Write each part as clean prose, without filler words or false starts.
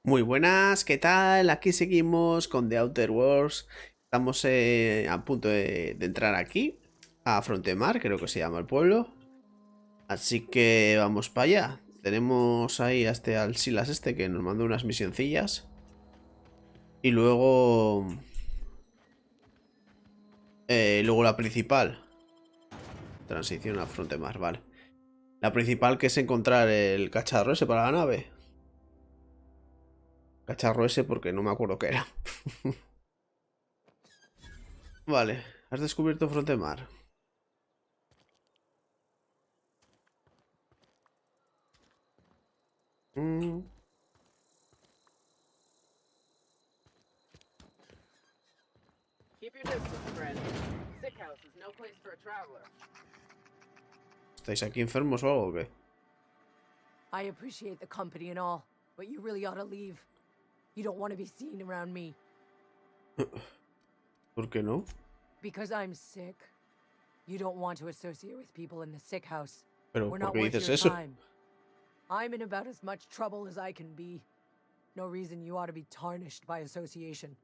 Muy buenas, ¿qué tal? Aquí seguimos con The Outer Worlds. Estamos a punto de entrar aquí, a Frontemar, creo que se llama el pueblo. Así que vamos para allá. Tenemos ahí al Silas este que nos mandó unas misioncillas. Y luego la principal. Transición a Frontemar, vale. La principal que es encontrar el cacharro ese para la nave. Cacharro ese porque no me acuerdo qué era. Vale, has descubierto Frontemar. ¿Estáis aquí enfermos o algo o qué? I appreciate the company and all, but you really ought to leave. You don't want to be seen around me. ¿Por qué no? Because I'm sick. You don't want to associate with people in the sick house. Pero We're ¿por not qué worth dices your eso? time. I'm in about as much trouble as I can be. No reason you ought to be tarnished by association.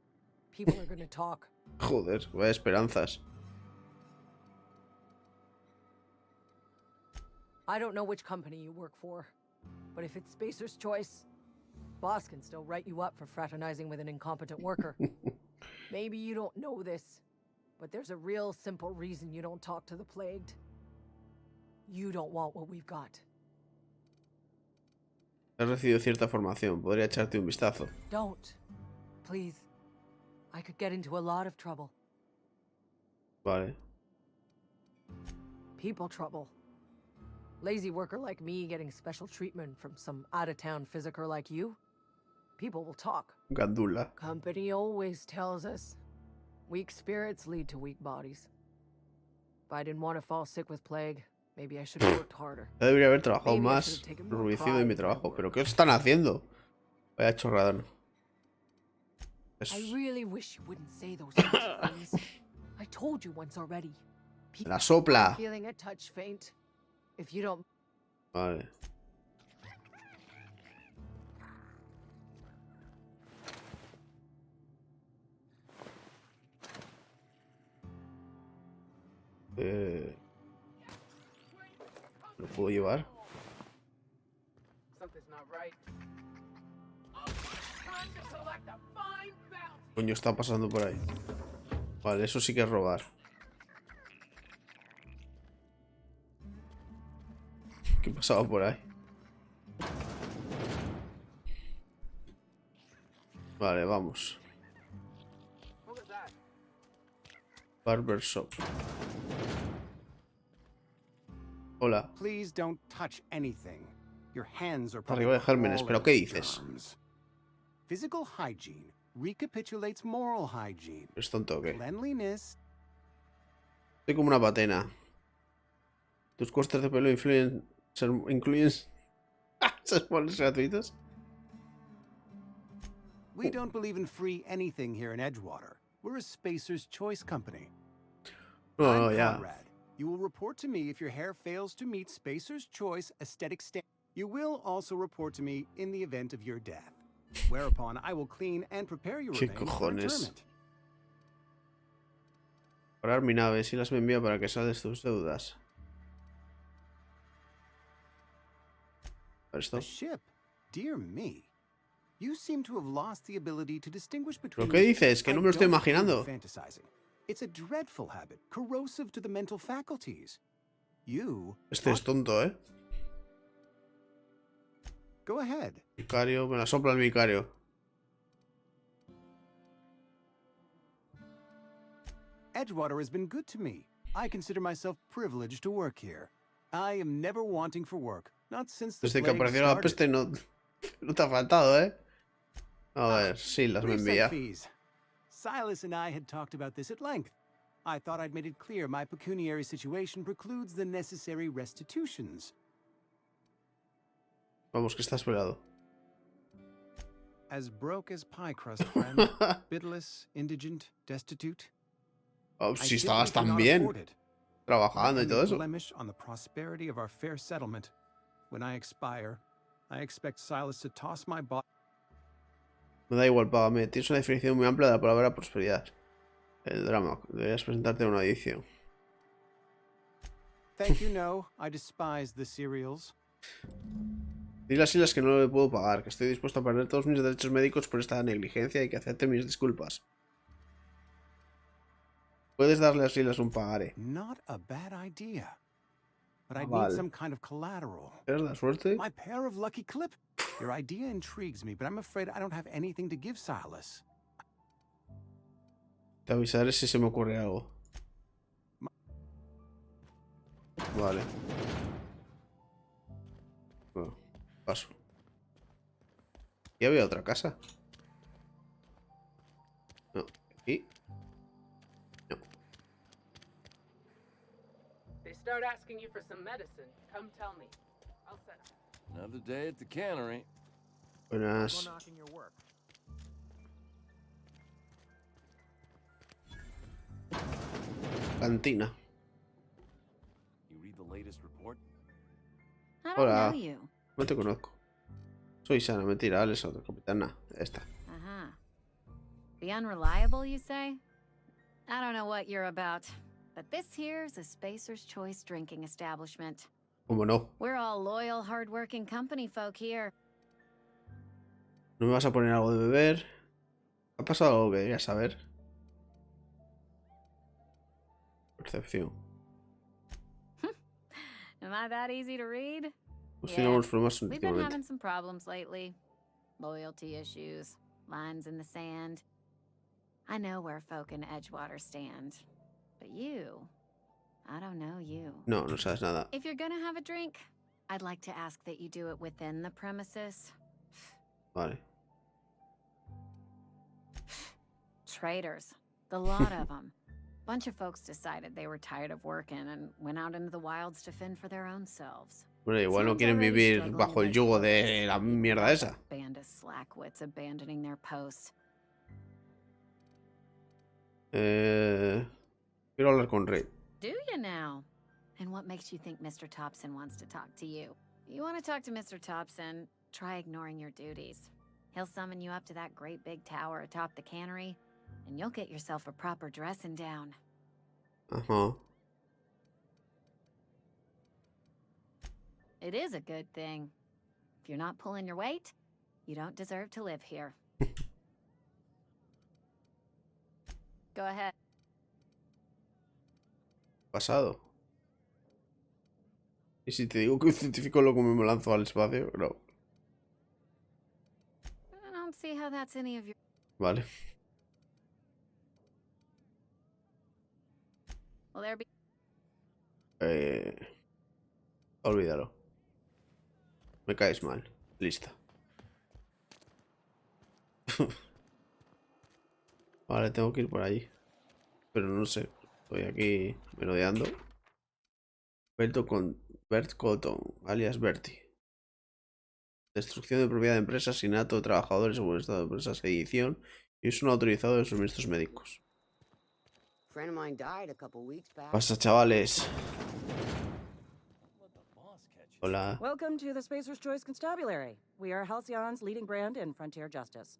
People are gonna talk. Joder, vaya esperanzas. I don't know which company you work for, but if it's Spacer's choice, boss can still write you up for fraternizing with an incompetent worker. Maybe you don't know this, but there's a real simple reason you don't talk to the plagued. You don't want what we've got. Has recibido cierta formación. Podría echarte un vistazo. Don't. Please. I could get into a lot of trouble. Vale. People trouble. Lazy worker like me getting special treatment from some out-of-town physiker like you. People will talk. Gandula. Company always tells us. Weak spirits lead to weak bodies. If I didn't want to fall sick with plague, maybe I should have worked harder. Ya debería haber trabajado Maybe I más should have taken more rubicio en mi pride in my trabajo. work. ¿Pero qué están haciendo? Vaya chorrada. I really wish you wouldn't say those sorts of things. I told you once already. La sopla. I'm feeling a touch faint. If you don't... Vale. ¿Lo puedo llevar? Coño, está pasando por ahí. Vale, eso sí que es robar. ¿Qué pasaba por ahí? Vale, vamos. Barber shop. Hola. Please don't touch anything. Your hands are Arriba de gérmenes, ¿pero qué dices? germs. Physical hygiene recapitulates moral hygiene. ¿Es tonto o qué? Cleanliness. Estoy como una patena. Tus cortes de pelo incluyen sermones gratuitos. We don't believe in free anything here in Edgewater. We're a Spacer's Choice company. No, I'm ya. Conrad. You will report to me if your hair fails to meet Spacer's Choice aesthetic standards. You will also report to me in the event of your death. Whereupon I will clean and prepare your ¿Qué remains for cojones? interment. Parar mi nave, si las me envía para que saldes tus deudas. ¿Esto? A ship? Dear me. You seem to have lost the ability to distinguish ¿Pero between... qué dices? Que no me lo estoy I don't approve imaginando. of fantasizing. It's a dreadful habit, corrosive to the mental faculties. You... Este es tonto, ¿eh? Go ahead. Vicario, me la sopla el vicario. Edgewater has been good to me. I consider myself privileged to work here. I am never wanting for work, not since the Desde que plague apareció la started. peste no te ha faltado, ¿eh? A ver, sí, las me Reset envía. fees. Silas and I had talked about this at length. I thought I'd made it clear my pecuniary situation precludes the necessary restitutions. Vamos, que estás pelado. As broke as pie crust, friend. Bidless, indigent, destitute. Oh, I si simply estabas tan cannot bien afford it. trabajando I y am todo a eso. blemish on the prosperity of our fair settlement. When I expire, I expect Silas to toss my body. Me da igual, págame. Tienes una definición muy amplia de la palabra prosperidad. El drama. Deberías presentarte a una edición. Thank you, no. I despise the cereals. Dile a Silas que no le puedo pagar, que estoy dispuesto a perder todos mis derechos médicos por esta negligencia y que acepte mis disculpas. Puedes darle a Silas un pagaré. Not a bad idea. But I'd need Vale. some kind of collateral. ¿Tienes la suerte? My pair of lucky clip. Your idea intrigues me, but I'm afraid I don't have anything to give Silas. Te avisaré si se me ocurre algo. Vale. Bueno, paso. ¿Y había otra casa? No. ¿Aquí? No. They start asking you for some medicine, come tell me. I'll set up. Another day at the cannery. Buenas. Cantina. You read the latest report? I don't Hola. know you. No te conozco. Soy Sana, mentira, Alex, otra capitana. Esta. Uh-huh. The unreliable, you say? I don't know what you're about, but this here's a Spacer's Choice drinking establishment. ¿Cómo no? We're all loyal, hard-working company folk here. ¿No me vas a poner algo de beber? ¿Ha pasado algo que deberías saber? Percepción. Am I that easy to read? Hemos tenido algunos problemas We've been últimamente. having some problems lately. Loyalty issues, lines in the sand. I know where folk in Edgewater stand. But you, I don't know you. No, no sabes nada. If you're gonna have a drink, I'd like to ask that you do it within the premises. Vale. Traitors. The lot of them. Bunch of folks decided they were tired of working and went out into the wilds to fend for their own selves. Bueno, igual no Someone's quieren already vivir struggling bajo el with yugo their de la focus. mierda esa. Band of slackwits abandoning their posts. Quiero hablar con Rey. Do you now? And what makes you think Mr. Thompson wants to talk to you? You want to talk to Mr. Thompson, try ignoring your duties. He'll summon you up to that great big tower atop the cannery, and you'll get yourself a proper dressing down. Ajá. It is a good thing. If you're not pulling your weight, you don't deserve to live here. Go ahead. Pasado. ¿Y si te digo que un científico loco me lanzó al espacio? No. I don't see how that's any of your... Vale. Will there be... Olvídalo. Me caes mal. Lista. Vale, tengo que ir por allí. Pero no sé. Estoy aquí merodeando. Bert Cotton, alias Bertie. Destrucción de propiedad de empresas, asesinato de trabajadores en buen estado de empresas, edición y uso no autorizado de suministros médicos. Friend of mine died a couple weeks back. Pasa, chavales. Let the boss catch you. Hola. Welcome to the Spacer's Choice Constabulary. We are Halcyon's leading brand in frontier justice.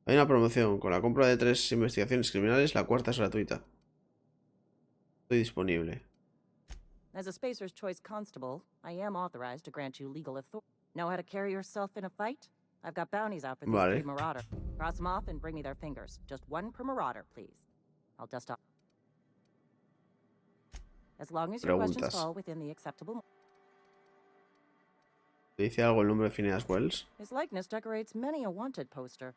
Hay una promoción. Con la compra de 3 investigaciones criminales, la cuarta es gratuita. Estoy disponible. As a Spacer's Choice constable, I am authorized to grant you legal authority. Know how to carry yourself in a fight? I've got bounties out for these Vale. 3 marauder. Cross them off and bring me their fingers. Just 1 per marauder, please. I'll dust off. As long as your questions Preguntas. fall within the acceptable. ¿Le dice algo el nombre de Phineas Wells? His likeness decorates many a wanted poster.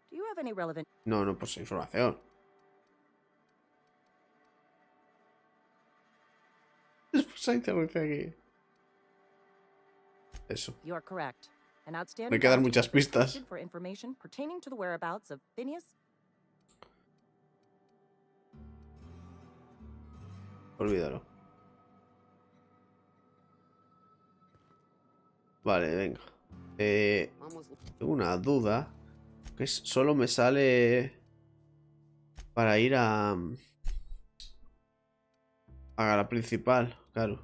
Do you have any relevant... No, no, pues información. Después hay interrupción aquí. Eso. You are correct. An outstanding Me quedan bounty muchas has been pistas. posted for information pertaining to the whereabouts of Phineas. Olvídalo. Vale, venga. Almost Tengo una duda. Que solo me sale para ir a la principal, claro.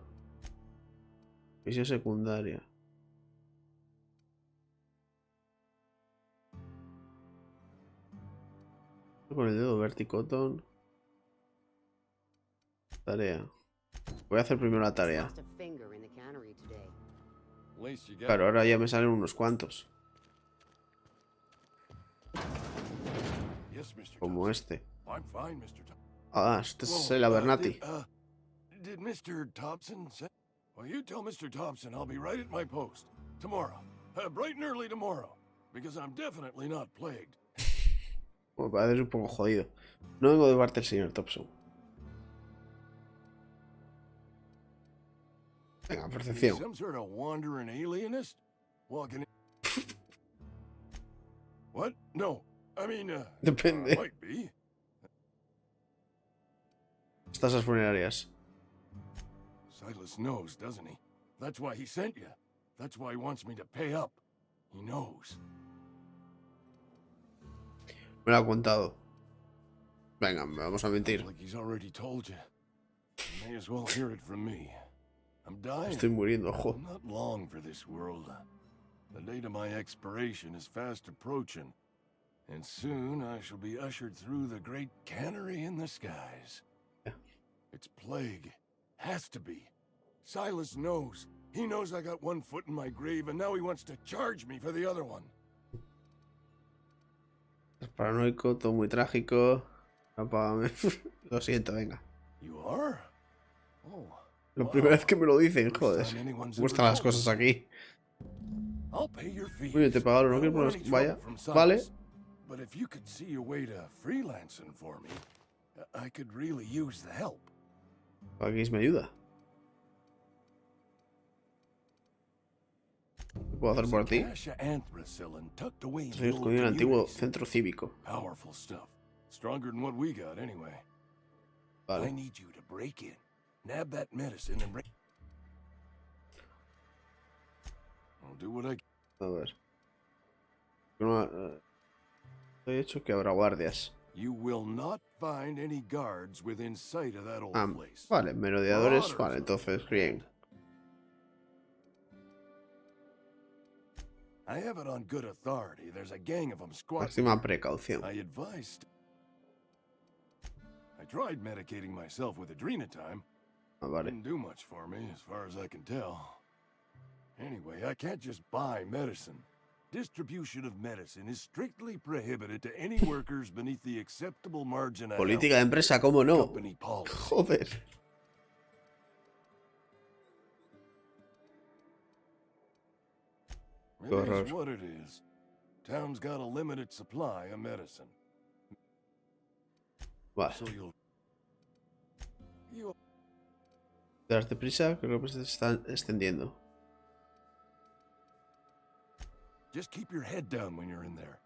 Misión secundaria. Con el dedo verticoton. Tarea. Voy a hacer primero la tarea. Lost a finger in the cannery today. At least you got Claro, ahora ya me salen unos cuantos. Yes, Mr. Como Thompson. este. I'm fine, Mr. Thompson. Ah, este es el Abernathy. Did Mr. Thompson say? Well, you tell Mr. Thompson I'll be right at my post tomorrow, bright and early tomorrow, because I'm definitely not plagued. Bueno, parece un poco jodido. No vengo de parte del señor Thompson. Venga, percepción. Some sort of wandering alienist walking in. What? No, I mean, Depende. might be. Tasas funerarias. Silas knows, doesn't he? That's why he sent you. That's why he wants me to pay up. He knows. Me lo ha contado. Venga, vamos a mentir. Like he's already told you. You may as well hear it from me. I'm dying. Estoy muriendo, ojo. I'm not long for this world. The date of my expiration is fast approaching, and soon I shall be ushered through the great cannery in the skies. It's plague. Has to be. Silas knows. He knows I got one foot in my grave, and now he wants to charge me for the other one. Es paranoico, todo muy trágico. Apágame. Lo siento, venga. You are? Oh. La primera vez que me lo dicen, joder. First time anyone's ¿Cómo ever están las told me. cosos aquí? I'll pay your fees. Oye, te pagaron, ¿no I quieres don't want poner- any Vaya, trouble from vale. Silas, But if you could see a way to freelancing for me, I could really use the help. Aquí me ayuda. ¿Qué puedo hacer por ti? Cache of anthracillin tucked away in the Estoy old escondido en el antiguo community centro cívico. center. Powerful stuff. Stronger than what we got, anyway. I Vale. need you to break in, nab that medicine, and bring. I'll do what I can. A ver. No, he hecho que habrá guardias. You will not find any guards within sight of that old Ah, place. vale, merodeadores. Vale, entonces, bien. I have it on good authority. There's a gang of them squatting. Máxima precaución. I advised. I tried medicating myself with adrenatime. Ah, vale. Didn't do much for me, as far as I can tell. Anyway, I can't just buy medicine. Distribution of medicine is strictly prohibited to any workers beneath the acceptable margin of Política de empresa, ¿cómo no? company policy. Joder. It horror. is what it is. Town's got a limited supply of medicine. Vale. So you'll Darte prisa, creo que se está extendiendo. just keep your head down when you're in there.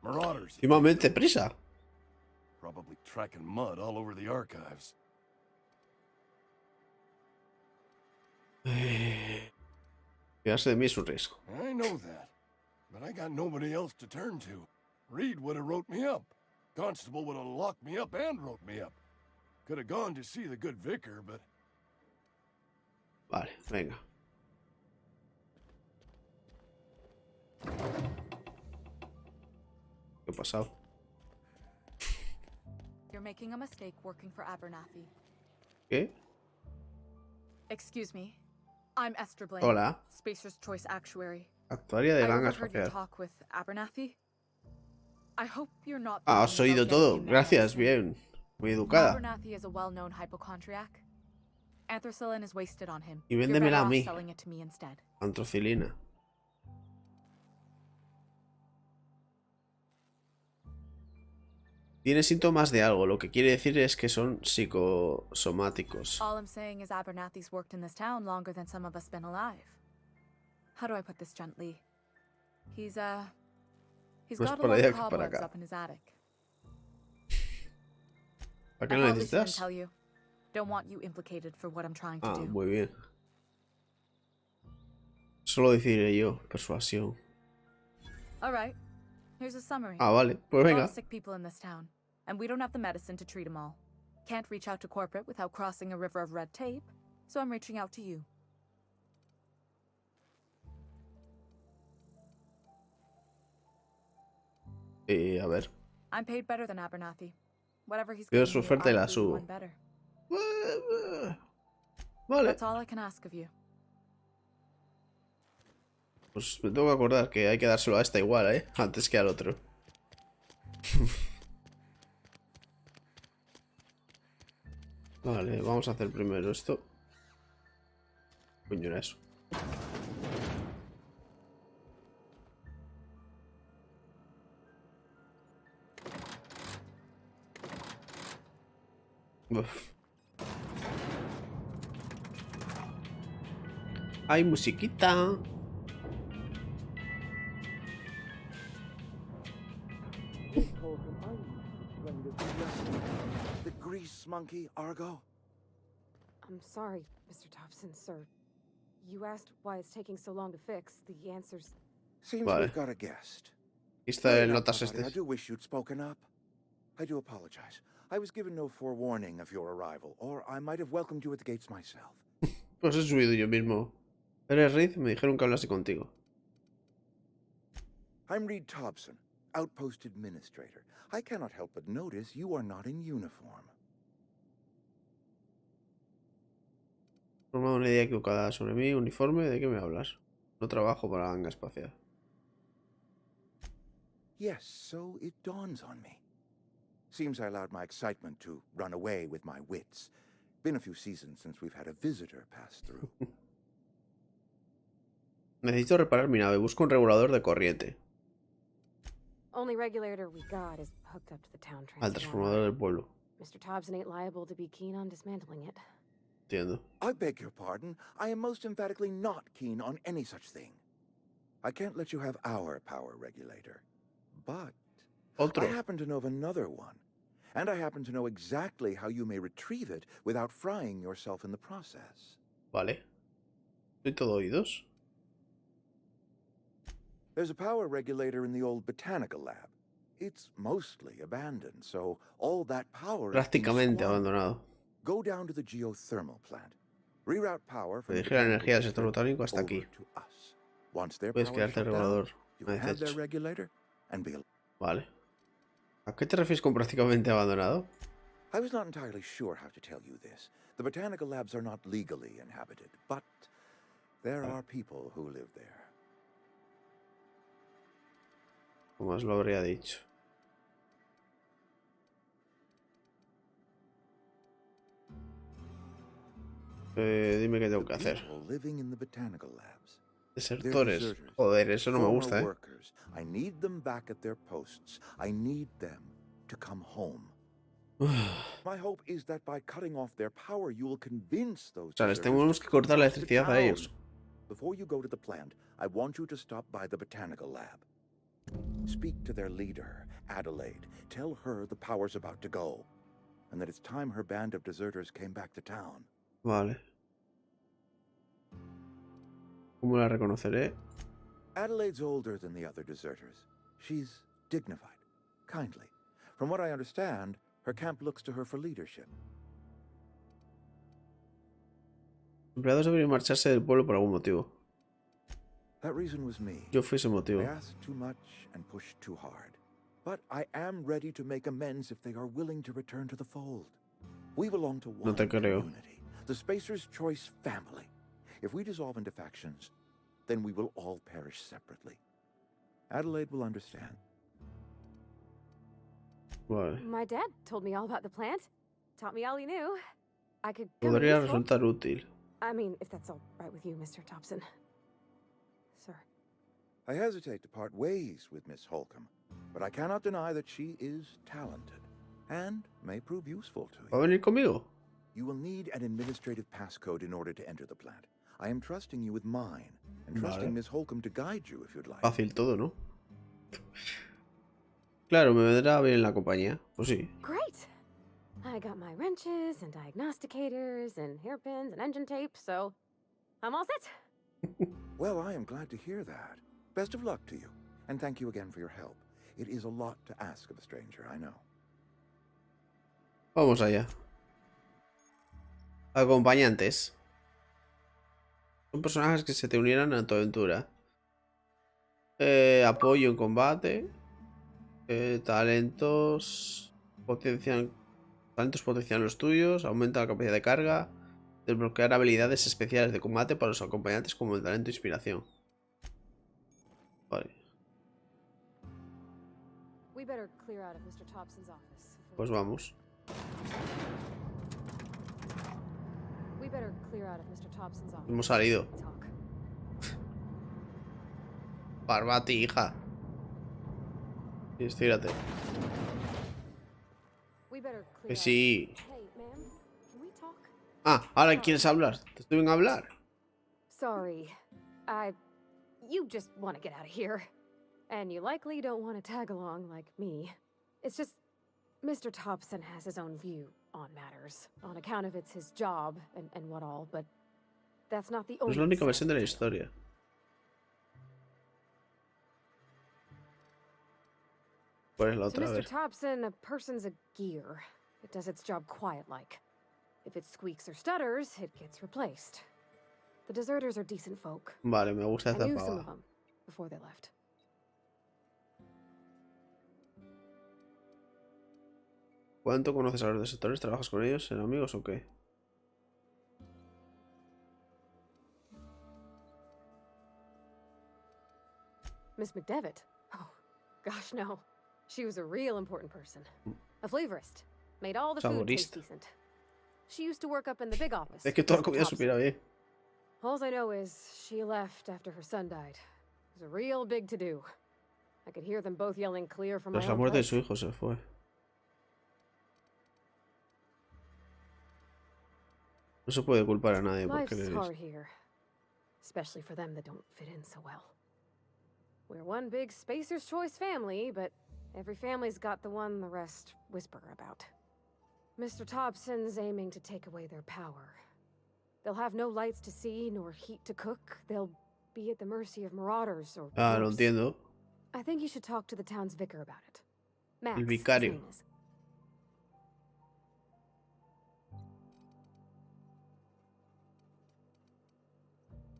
Marauders. Últimamente, prisa. Probably tracking mud all over the archives. Fiarse de mí es un riesgo. I know that. But I got nobody else to turn to. Reed would have wrote me up. Constable would have locked me up and wrote me up. Could have gone to see the good vicar, but Vale, venga. ¿Qué ha pasado? You're making a mistake working for Abernathy. ¿Qué? Excuse me. I'm Esther Blaine. Hola. Spacer's Choice Actuary. Actuaria de I ganga overheard your espacial. talk with Abernathy. I hope you're not. Ah, has thinking oído about todo. getting Gracias, medicine. bien. Muy educada. Abernathy is a well-known hypochondriac. Anthracillin is wasted on him. Y You're véndemela better a off mí. selling it to me instead. Antrocilina. Tiene síntomas de algo, lo que quiere decir es que son psicosomáticos. All I'm saying is Abernathy's worked in this town longer than some of us been alive. How do I put this gently? He's Pues got a para lot allá of que para cobwebs acá. up in his attic. ¿Para qué I lo probably shouldn't necesitas? tell you. Don't want you implicated for what I'm trying to Ah, do. muy bien. Solo decidiré yo, persuasión. All right. Here's a summary. Ah, vale, pues A lot venga. of sick people in this town, and we don't have the medicine to treat them all. Can't reach out to corporate without crossing a river of red tape, so I'm reaching out to you. A ver. I'm paid better than Abernathy. Whatever he's Veo giving su you, oferta y I'll la do you subo. one better. Vale. That's all I can ask of you. Pues me tengo que acordar que hay que dárselo a esta igual, antes que al otro. Vale, vamos a hacer primero esto. Coño, era eso. Uf. Hay musiquita. The grease monkey, Argo? I'm sorry, Mr. Thompson, sir. You asked why it's taking so long to fix. The answer's... Seems Vale. we've got a guest. Aquí está Hurry el up, notas buddy. I este. do wish you'd spoken up. I do apologize. I was given no forewarning of your arrival, or I might have welcomed you at the gates myself. Pues he subido yo mismo. ¿Eres Reed? Me dijeron que hablase contigo. I'm Reed Thompson, Outpost Administrator. I cannot help but notice you are not in uniform. Formado una idea equivocada sobre mí, uniforme, ¿de qué me hablas? No trabajo para la ganga espacial. Yes, so it dawns on me. Seems I allowed my excitement to run away with my wits. Been a few seasons since we've had a visitor pass through. Necesito reparar mi nave. Busco un regulador de corriente. Only regulator we got is hooked up to the town Al transformer. transformador del pueblo. Mr. Thompson ain't liable to be keen on dismantling it. Entiendo. I beg your pardon. I am most emphatically not keen on any such thing. I can't let you have our power regulator. But Otro. I happen to know of another one. And I happen to know exactly how you may retrieve it without frying yourself in the process. Vale. Soy todo oídos. There's a power regulator in the old botanical lab. It's mostly abandoned, so all that power is being Prácticamente squandered. abandonado. Go down to the geothermal plant. Reroute power from Le the dije la botanical energía del sector district botánico hasta over aquí. to us. Once their Puedes power crearte el shut down, regulador. you Me can have their desecho. regulator and be. Vale. ¿A qué te refieres con prácticamente abandonado? I was not entirely sure how to tell you this. The botanical labs are not legally inhabited, but there are people who live there. Como os lo habría dicho. Dime qué tengo que hacer. People living in the botanical labs. Desertores. deserters. Joder, eso no me Former gusta, workers. I need them back at their posts. I need them to come home. My hope is that by cutting off their power, you will convince those O sea, les deserters tenemos to que cortar la come to electricidad a town. ellos. Before you go to the plant, I want you to stop by the botanical lab. Speak to their leader, Adelaide. Tell her the power's about to go, and that it's time her band of deserters came back to town. Vale. ¿Cómo la reconoceré? Adelaide's older than the other deserters. She's dignified, kindly. From what I understand, her camp looks to her for leadership. Los empleados deberían marcharse del pueblo por algún motivo. That reason was me. Yo fui ese motivo. I asked too much and pushed too hard. But I am ready to make amends if they are willing to return to the fold. We belong to one No te creo. community, the Spacer's Choice family. If we dissolve into factions, then we will all perish separately. Adelaide will understand. Vale. My dad told me all about the plant. Taught me all he knew. I could come in Podría useful. resultar útil. I mean, if that's all right with you, Mr. Thompson. Sir. I hesitate to part ways with Miss Holcomb, but I cannot deny that she is talented and may prove useful to ¿Va a you. venir conmigo? You will need an administrative passcode in order to enter the plant. I am trusting you with mine, and Vale. trusting Miss Holcomb to guide you if you'd like. Fácil todo, ¿no? Claro, me vendrá bien la compañía. Pues sí. Great. I got my wrenches and diagnosticators and hairpins and engine tape, so I'm all set. Well, I am glad to hear that. Best of luck to you, and thank you again for your help. It is a lot to ask of a stranger, I know. Vamos allá. Acompañantes. Son personajes que se te unieran a tu aventura. Apoyo en combate. Talentos potencian. Talentos potencian los tuyos. Aumenta la capacidad de carga. Desbloquear habilidades especiales de combate para los acompañantes como el talento e inspiración. Vale. Pues vamos. Hemos salido. Parvati, hija. Y estírate. Que sí. Ah, ahora quieres hablar. Te estoy en hablar. Sorry. You just want to get out of here. And you likely don't want to tag along like me. It's just Mr. Thompson has his own view on matters, on account of it's his job and what all, but that's not the No only es la única side versión de of la it. historia. ¿Cuál es la To otra? A Mr. ver. Thompson, a person's a gear. It does its job quiet-like. If it squeaks or stutters, it gets replaced. The deserters are decent folk. Vale, me gusta I esta knew some of pava. them before they left. ¿Cuánto conoces a los desertores? ¿Trabajas con ellos? ¿Son amigos o qué? Miss McDevitt? Oh, gosh, no. She was a real important person. A flavorist. Made all the food taste Saborista. decent. She used to work up in the big office. Es que toda la Mr. comida Thompson. supiera bien. All I know is she left after her son died. It was a real big to-do. I could hear them both yelling clear from my Tras la own muerte de place. su hijo se fue. No se puede culpar a nadie porque Life's le hard here. Especially for them that don't fit in so well. We're one big Spacer's Choice family, but every family's got the one the rest whisper about. Mr. Thompson's aiming to take away their power. They'll have no lights to see, nor heat to cook. They'll be at the mercy of marauders or Ah, lo worse. entiendo. I think you should talk to the town's vicar about it. Max, El his vicario. name is.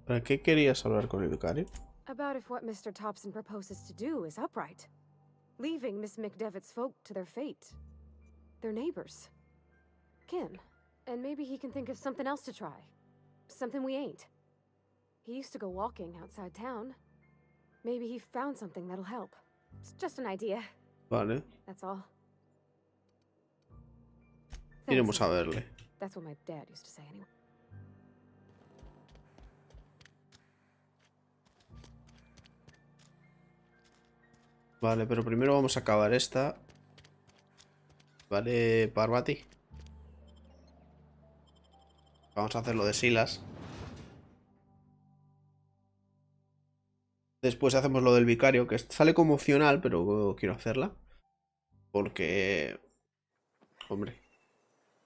¿Para qué querías hablar con el vicario? About if what Mr. Thompson proposes to do is upright. Leaving Miss McDevitt's folk to their fate. Their neighbors. Kin. And maybe he can think of something else to try. Something we ain't. He used to go walking outside town. Maybe he found something that'll help. It's just an idea. Vale, That's all. iremos Thanks, a Mom. verle. That's what my dad used to say anyway. Vale, pero primero vamos a acabar esta. Vale, Parvati. Vamos a hacer lo de Silas. Después hacemos lo del vicario, que sale como opcional, pero quiero hacerla. Porque... Hombre,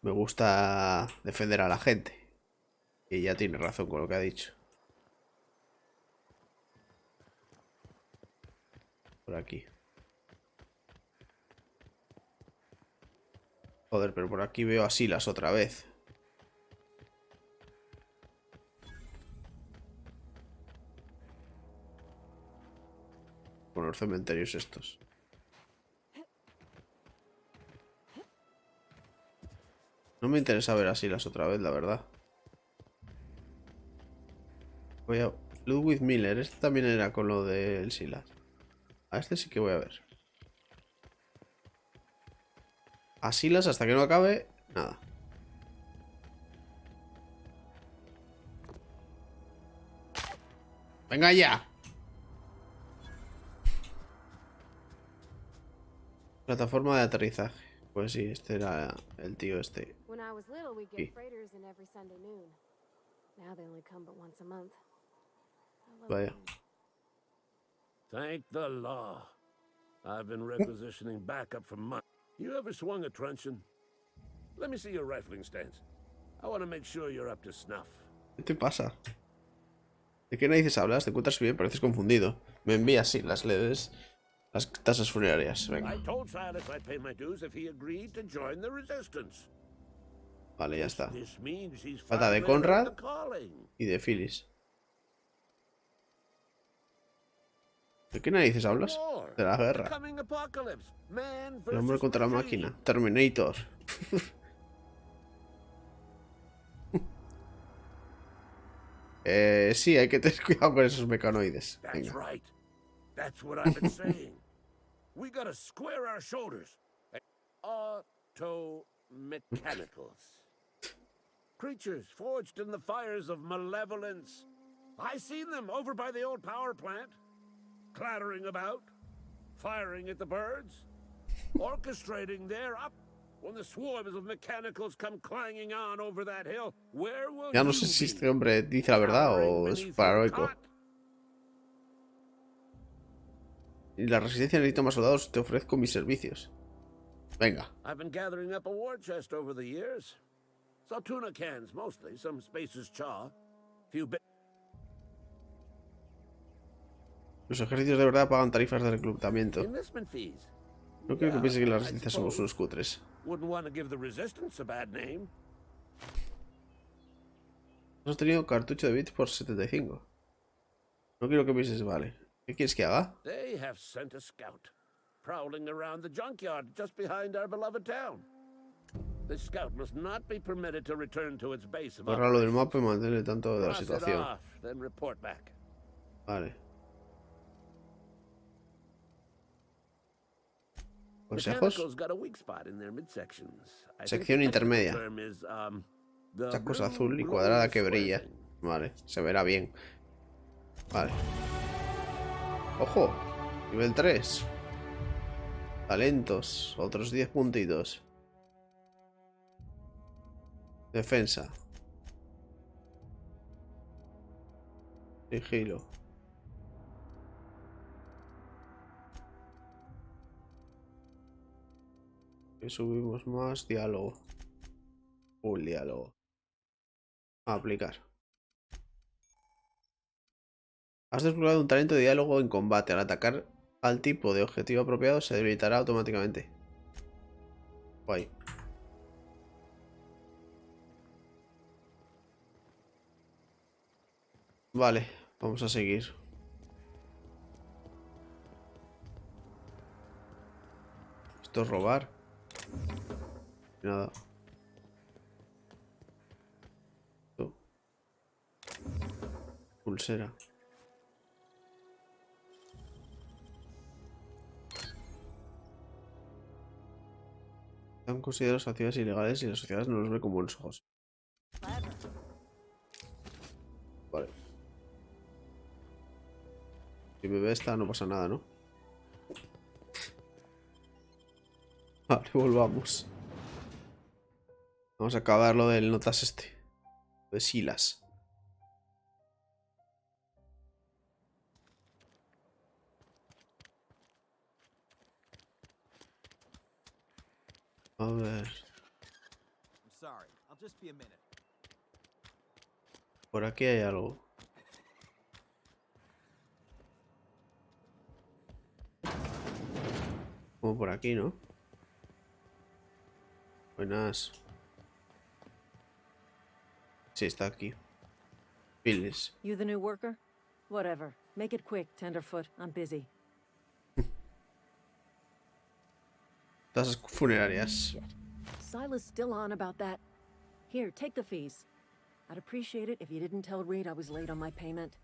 me gusta defender a la gente. Y ella tiene razón con lo que ha dicho. Por aquí. Joder, pero por aquí veo a Silas otra vez. Con los cementerios estos. No me interesa ver a Silas otra vez, la verdad. Voy a... Ludwig Miller, este también era con lo del Silas. A este sí que voy a ver. A Silas hasta que no acabe, nada. ¡Venga ya! Plataforma de aterrizaje. Pues sí, este era el tío este. When I was little, we'd Sí. get freighters in every Sunday noon. Now they only come but once a month. I love Vaya. them. Thank the law. I've been requisitioning backup for months. You ever swung a truncheon? Let me see your rifling stance. I want to make sure you're up to snuff. ¿Qué te pasa? ¿De qué narices hablas? ¿Te encuentras bien? Pareces confundido. Me envías, sí, las leves. Las tasas funerarias. Venga. I told Silas I'd pay my dues if he agreed to join the resistance. Vale, ya está. This means he's Falta de finally Conrad heard the calling. y de Phyllis. ¿De qué narices hablas? De la guerra. El hombre contra la máquina. Terminator. Sí, hay que tener cuidado con esos mecanoides. That's Venga. right. That's what I've been saying. We gotta square our shoulders. Auto-mechanicals. Creatures forged in the fires of malevolence. I seen them over by the old power plant. Clattering about. Firing at the birds. Orchestrating their up. When the swarms of mechanicals come clanging on over that hill, where will Ya no you sé si be? este hombre dice la verdad o es paranoico. Y la resistencia necesita más soldados, te ofrezco mis servicios. Venga. I've been gathering up a war chest over the years. So tuna cans mostly, some spacer's chaw, few bit. Los ejércitos de verdad pagan tarifas de reclutamiento. Enlistment fees. No quiero que piense que la I resistencia somos suppose. unos cutres. Wouldn't want to give the resistance a bad name. Hemos tenido cartucho de bits por 75. No quiero que pienses, vale. ¿Qué quieres que haga? They have sent a scout, prowling around the junkyard just behind our beloved town. This scout must not be permitted to return to its base of Bórralo del mapa y mantener tanto de la Cross it situación. off, then report back. Vale. ¿Consejos? Mechanicals got a weak spot in their midsections. I think Sección the technical intermedia. term is, the Esa cosa blue azul y blue cuadrada que square brilla. thing. Vale, se verá bien. Vale. ¡Ojo! Nivel 3. Talentos. Otros 10 puntitos. Defensa. Sigilo. Y subimos más diálogo. Full diálogo. A aplicar. Has desbloqueado un talento de diálogo en combate. Al atacar al tipo de objetivo apropiado se debilitará automáticamente. Guay. Vale, vamos a seguir. Esto es robar. Nada. Esto. Pulsera. Están considerados actividades ilegales y la sociedad no los ve con buenos ojos. Vale. Si me ve esta no pasa nada, ¿no? Vale, volvamos. Vamos a acabar lo del notas este. De Silas. A ver. Por aquí hay algo. Como por aquí, ¿no? Buenas. Sí, está aquí. Phyllis. You the new worker? Whatever. Make it quick, Tenderfoot. I'm busy. Tasas funerarias. Shit. Silas still on about that. Here, take the fees. I'd appreciate it if you didn't tell Reed I was late on my payment.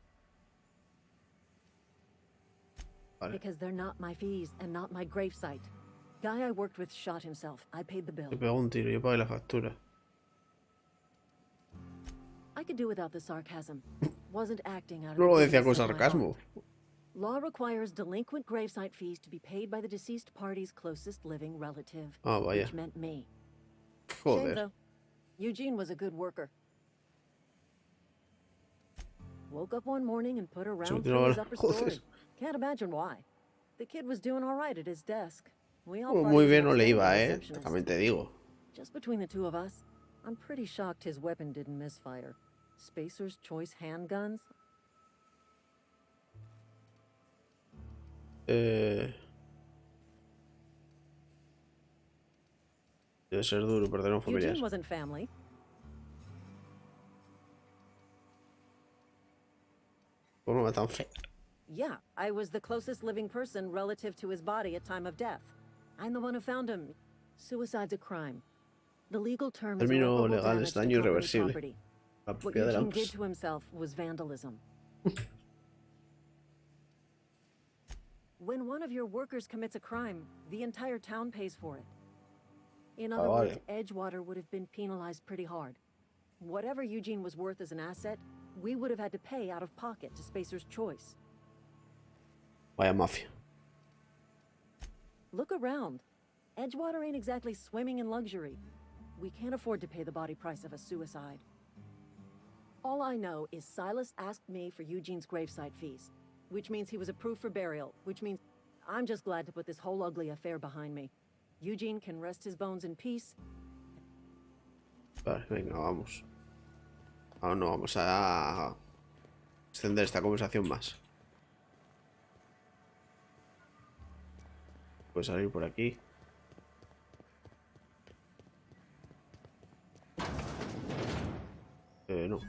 Vale. Because they're not my fees and not my gravesite. Guy I worked with shot himself. I paid the bill. Le pegó un tiro, yo pagué la factura. I could do without the sarcasm. Wasn't acting out of No lo the decía con goodness of my sarcasmo. heart. Law requires delinquent gravesite fees to be paid by the deceased party's closest living relative. Ah, vaya. Which meant me. Shame, Joder. though. Eugene was a good worker. Woke up one morning and put a round through his upper Joder. story. Can't imagine why. The kid was doing all right at his desk. We all Oh, thought muy he was bien an no le outstanding iba, receptionist. También te digo. Just between the two of us, I'm pretty shocked his weapon didn't misfire. Spacer's choice handguns? Debe ser duro perder a un familiar. Eugene wasn't family. Forma tan fea. Yeah, I was the closest living person relative to his body at time of death. I'm the one who found him. Suicide's a crime. The legal term is Término irreparable legal damage es to daño company irreversible. property. La What propiedad de la Eugene did to himself was vandalism. When one of your workers commits a crime, the entire town pays for it. In other words, Edgewater would have been penalized pretty hard. Whatever Eugene was worth as an asset, we would have had to pay out of pocket to Spacer's Choice. Vaya mafia. Look around. Edgewater ain't exactly swimming in luxury. We can't afford to pay the body price of a suicide. All I know is Silas asked me for Eugene's gravesite fees, which means he was approved for burial, which means I'm just glad to put this whole ugly affair behind me. Eugene can rest his bones in peace. Vale, venga, vamos. Ahora no vamos a extender esta conversación más. Puedes salir por aquí. No.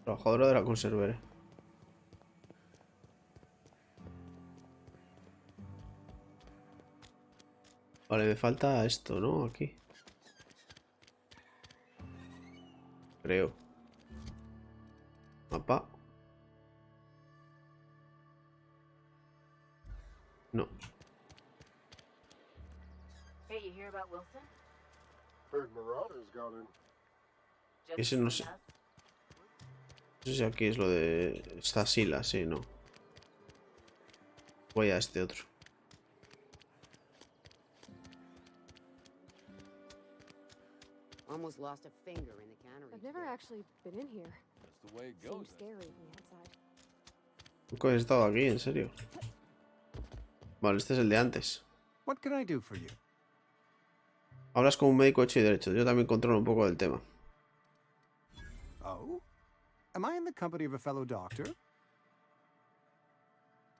Trabajadora de la conservera. Vale, me falta esto, ¿no? Aquí. Creo. Mapa. No. Hey, you hear about Wilson? Heard Marauders got in. Ese no sé. No sé si aquí es lo de estas islas, sí, no. Voy a este otro. Almost lost a finger in the cannery. I've never actually been in here. That's the way it Seems goes. scary from the outside. Nunca he estado aquí, en serio. Vale, este es el de antes. What can I do for you? Hablas como un médico hecho y derecho. Yo también controlo un poco del tema. Oh? Am I in the company of a fellow doctor?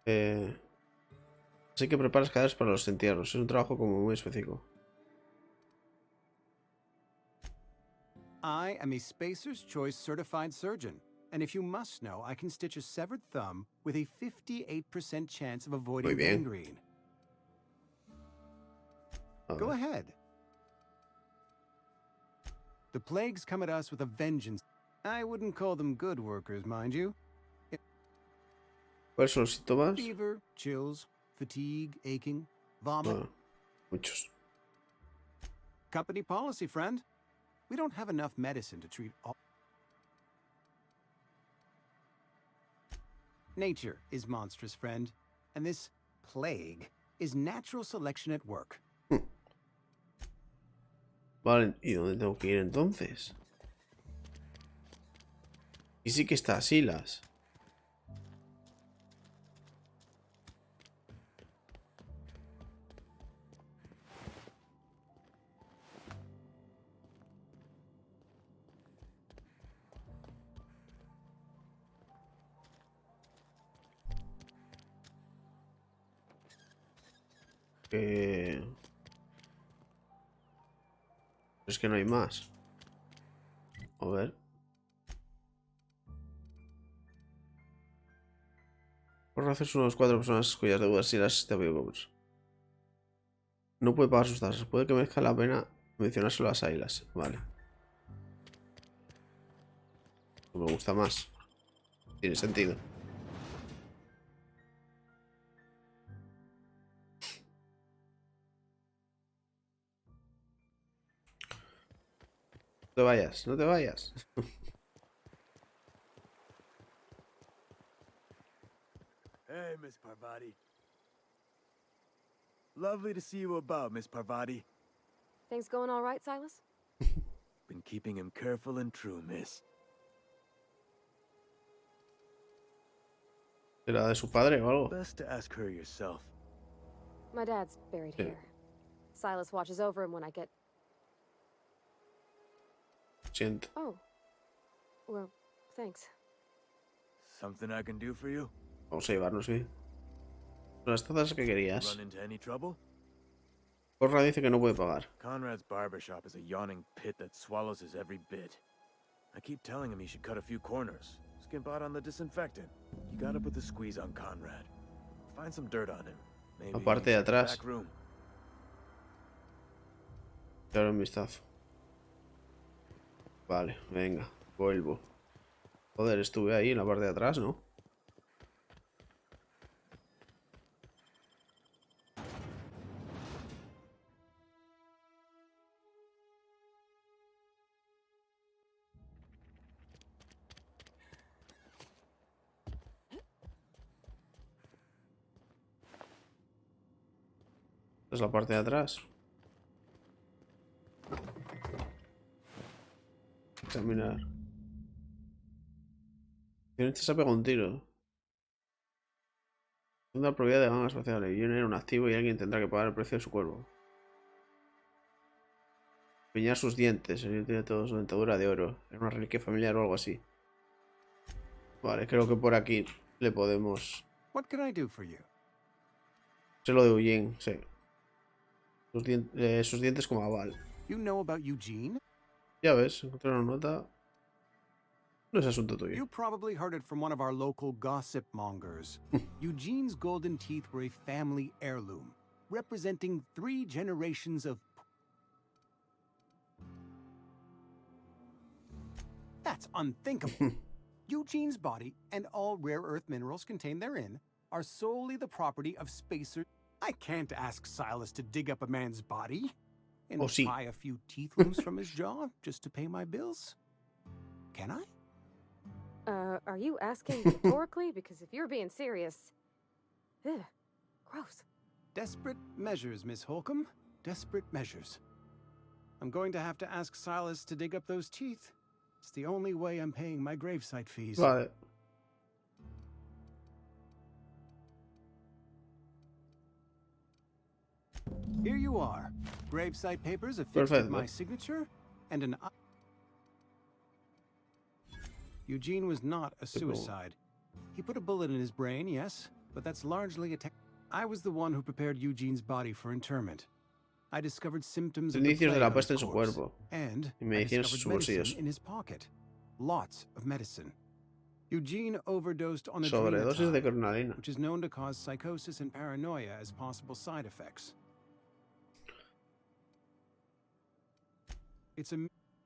Así que preparas cadáveres para los entierros. Es un trabajo como muy específico. I am a Spacer's Choice certified surgeon, and if you must know, I can stitch a severed thumb with a 58% chance of avoiding gangrene. Go ahead. The plagues come at us with a vengeance. I wouldn't call them good workers, mind you. ¿Cuáles son los síntomas? Fever, chills, fatigue, aching, vomit. Muchos. Company policy, friend. We don't have enough medicine to treat all. Nature is monstrous, friend, and this plague is natural selection at work. Vale, ¿y dónde tengo que ir entonces? Y sí que está Silas. Es que no hay más. A ver. Por hacerse unos 4 personas cuyas deudas y las de Biocommerce. No puede pagar sus tasas. Puede que merezca la pena mencionárselo a Silas. Vale. Me gusta más. Tiene sentido. No te vayas, no te vayas. Hey, Miss Parvati. Lovely to see you about, Miss Parvati. Things going all right, Silas? Been keeping him careful and true, miss. ¿Era de su padre o algo? Best to ask her yourself. My dad's buried here. Silas watches over him when I get... Siento. Oh. Well, thanks. Something I can do for you? Vamos a llevarnos bien. Las tazas que querías. Run into any trouble? Corra dice que no puede pagar. Conrad's barbershop is a yawning pit that swallows his every bit. I keep telling him he should cut a few corners. His Boskin bought on the disinfectant. You gotta put the squeeze on Conrad. Find some dirt on him. Maybe La parte de check the atrás. back room. Claro, un vistazo. Vale, venga, vuelvo. Joder, estuve ahí en la parte de atrás, ¿no? Esta es la parte de atrás. Examinar. Este se ha pegado un tiro. Una propiedad de gama espacial. El guion era un activo y alguien tendrá que pagar el precio de su cuerpo. Empeñar sus dientes. El guion tiene toda su dentadura de oro. Era una reliquia familiar o algo así. Vale, creo que por aquí le podemos... What can I do for you? Sé lo de Eugene, sí. Sus dientes como aval. You know about Eugene? Ya ves, encontré una nota. No es asunto tuyo. You probably heard it from one of our local gossip mongers. Eugene's golden teeth were a family heirloom, representing 3 generations of... That's unthinkable. Eugene's body and all rare earth minerals contained therein are solely the property of spacers. I can't ask Silas to dig up a man's body and sí. pry a few teeth loose from his jaw just to pay my bills. Can I? Are you asking rhetorically? Because if you're being serious... Ugh, gross. Desperate measures, Miss Holcomb. Desperate measures. I'm going to have to ask Silas to dig up those teeth. It's the only way I'm paying my gravesite fees. Vale. Here you are. Gravesite papers affixed with my signature and an... Eugene was not a suicide. He put a bullet in his brain, yes, but that's largely a... I was the one who prepared Eugene's body for interment. I discovered symptoms of the Indicios de la plague on peste en his su corpse, cuerpo. and Y I medicinas en sus discovered medicine bolsillos. in his pocket. Lots of medicine. Eugene overdosed on Sobredosis de adrenochrome, cronalina. which is known to cause psychosis and paranoia as possible side effects.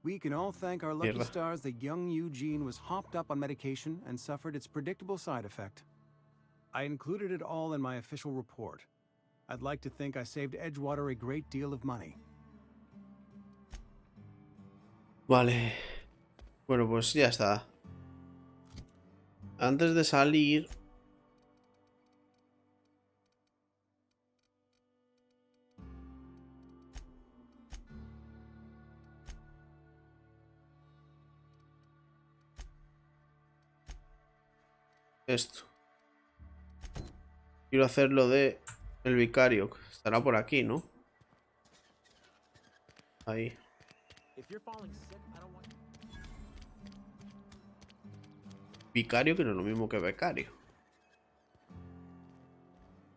We can all thank our lucky Mierda. stars that young Eugene was hopped up on medication and suffered its predictable side effect. I included it all in my official report. I'd like to think I saved Edgewater a great deal of money. Vale. Bueno, pues ya está. Antes de salir... Esto. Quiero hacer lo de el vicario. Estará por aquí, ¿no? Ahí. Vicario, que no es lo mismo que becario.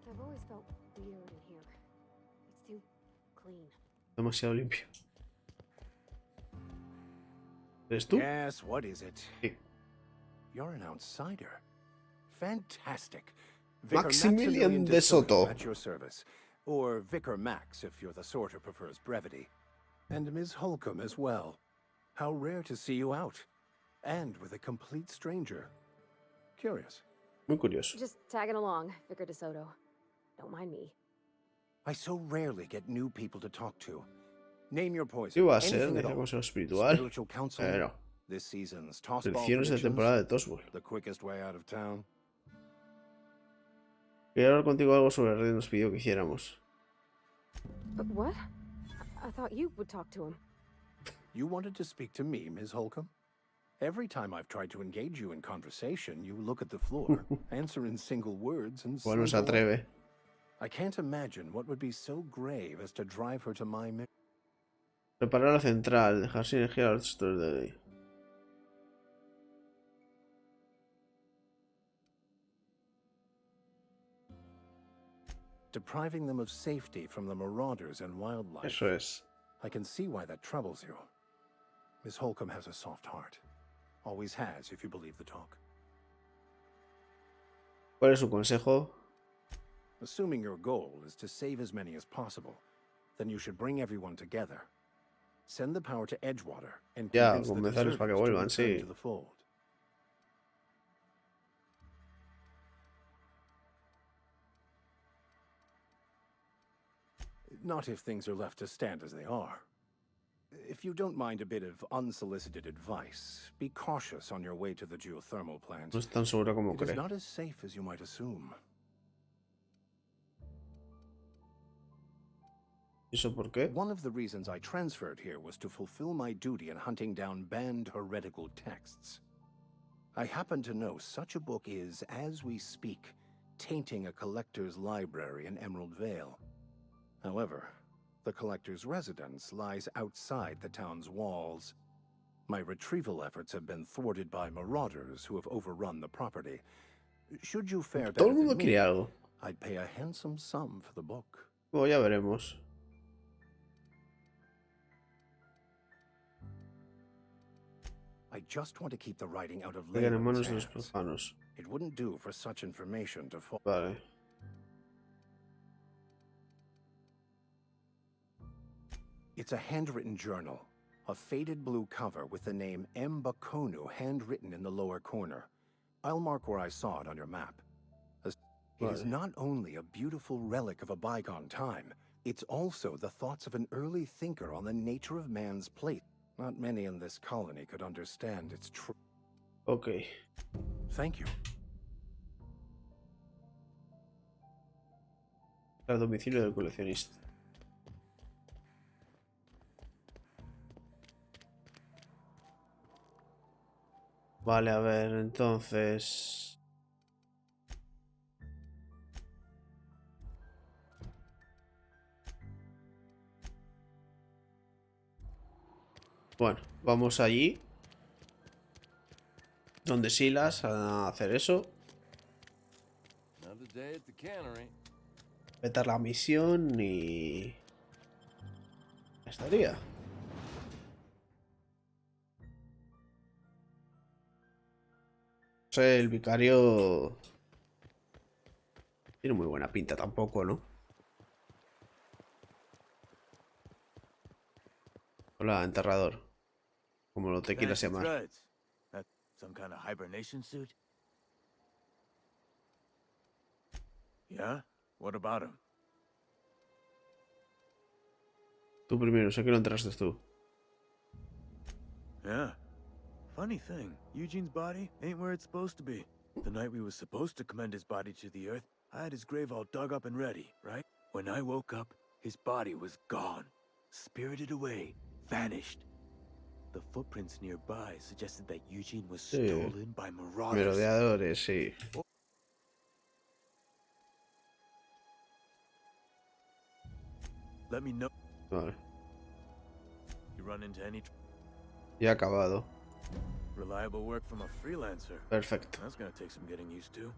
I've always felt weird in here. It's too clean. Demasiado limpio. ¿Eres tú? Yes, what is it? Sí. You're an outsider. Fantastic. Vicar Maximilian de Soto. At your service. Or Vicar Max, if you're the sort who prefers brevity. And Ms. Holcomb as well. How rare to see you out. And with a complete stranger. Curious. Muy curioso. Just tagging along, Vicar de Soto. Don't mind me. I so rarely get new people to talk to. Name your poison. ¿Qué va a ser? Anything at Deja all. consejo espiritual. Spiritual counsel. Pero. This season's tossball Elecciones de predictions. temporada de Tosbol. The quickest way out of town. Quería hablar contigo algo sobre el rey nos pidió que hiciéramos. But what? I thought you would talk to him. You wanted to speak to me, Ms. Holcomb? Every time I've tried to engage you in conversation, you look at the floor, answer in single words, and Bueno, se slink away. atreve. I can't imagine what would be so grave as to drive her to my mission. Preparar la central, dejar sin energía a los gestores de ley. Depriving them of safety from the marauders and wildlife. Eso es. I can see why that troubles you. Miss Holcomb has a soft heart. Always has, if you believe the talk. ¿Cuál es su consejo? Assuming your goal is to save as many as possible, then you should bring everyone together. Send the power to Edgewater and Ya, convince the convencerles para que deserters to vuelvan, return sí. to the fold. Not if things are left to stand as they are. If you don't mind a bit of unsolicited advice, be cautious on your way to the geothermal plant. No es tan seguro como It is cree. not as safe as you might assume. ¿Y eso por qué? One of the reasons I transferred here was to fulfill my duty in hunting down banned heretical texts. I happen to know such a book is, as we speak, tainting a collector's library in Emerald Vale. However, the collector's residence lies outside the town's walls. My retrieval efforts have been thwarted by marauders who have overrun the property. Should you fare Todo better el mundo than me, quiere algo. I'd pay a handsome sum for the book. Bueno, ya veremos. I just want to keep the writing out of Llegan en manos layman's de los hands. profanos. It wouldn't do for such information to fall. Vale. It's a handwritten journal, a faded blue cover with the name M. Bakonu handwritten in the lower corner. I'll mark where I saw it on your map. It is not only a beautiful relic of a bygone time, it's also the thoughts of an early thinker on the nature of man's plate. Not many in this colony could understand its truth. Ok. Thank you. Al domicilio del coleccionista. Vale, a ver, entonces... Bueno, vamos allí. Donde Silas a hacer eso. Another day at the cannery. Completar la misión y... ya estaría. No sé, el vicario... tiene muy buena pinta tampoco, ¿no? Hola, enterrador. Como lo te quieras Fancy llamar. threads. That some kind of hibernation suit? Yeah? What about him? Tú primero, sé que lo enterraste tú. Yeah. Funny thing, Eugene's body ain't where it's supposed to be. The night we was supposed to commend his body to the earth, I had his grave all dug up and ready, right? When I woke up, his body was gone. Spirited away. Vanished. The footprints nearby suggested that Eugene was stolen by marauders. Merodeadores, sí. Let me know. Vale. You run into any Ya acabado. reliable work from a freelancer. Perfecto. That's gonna take some getting used to.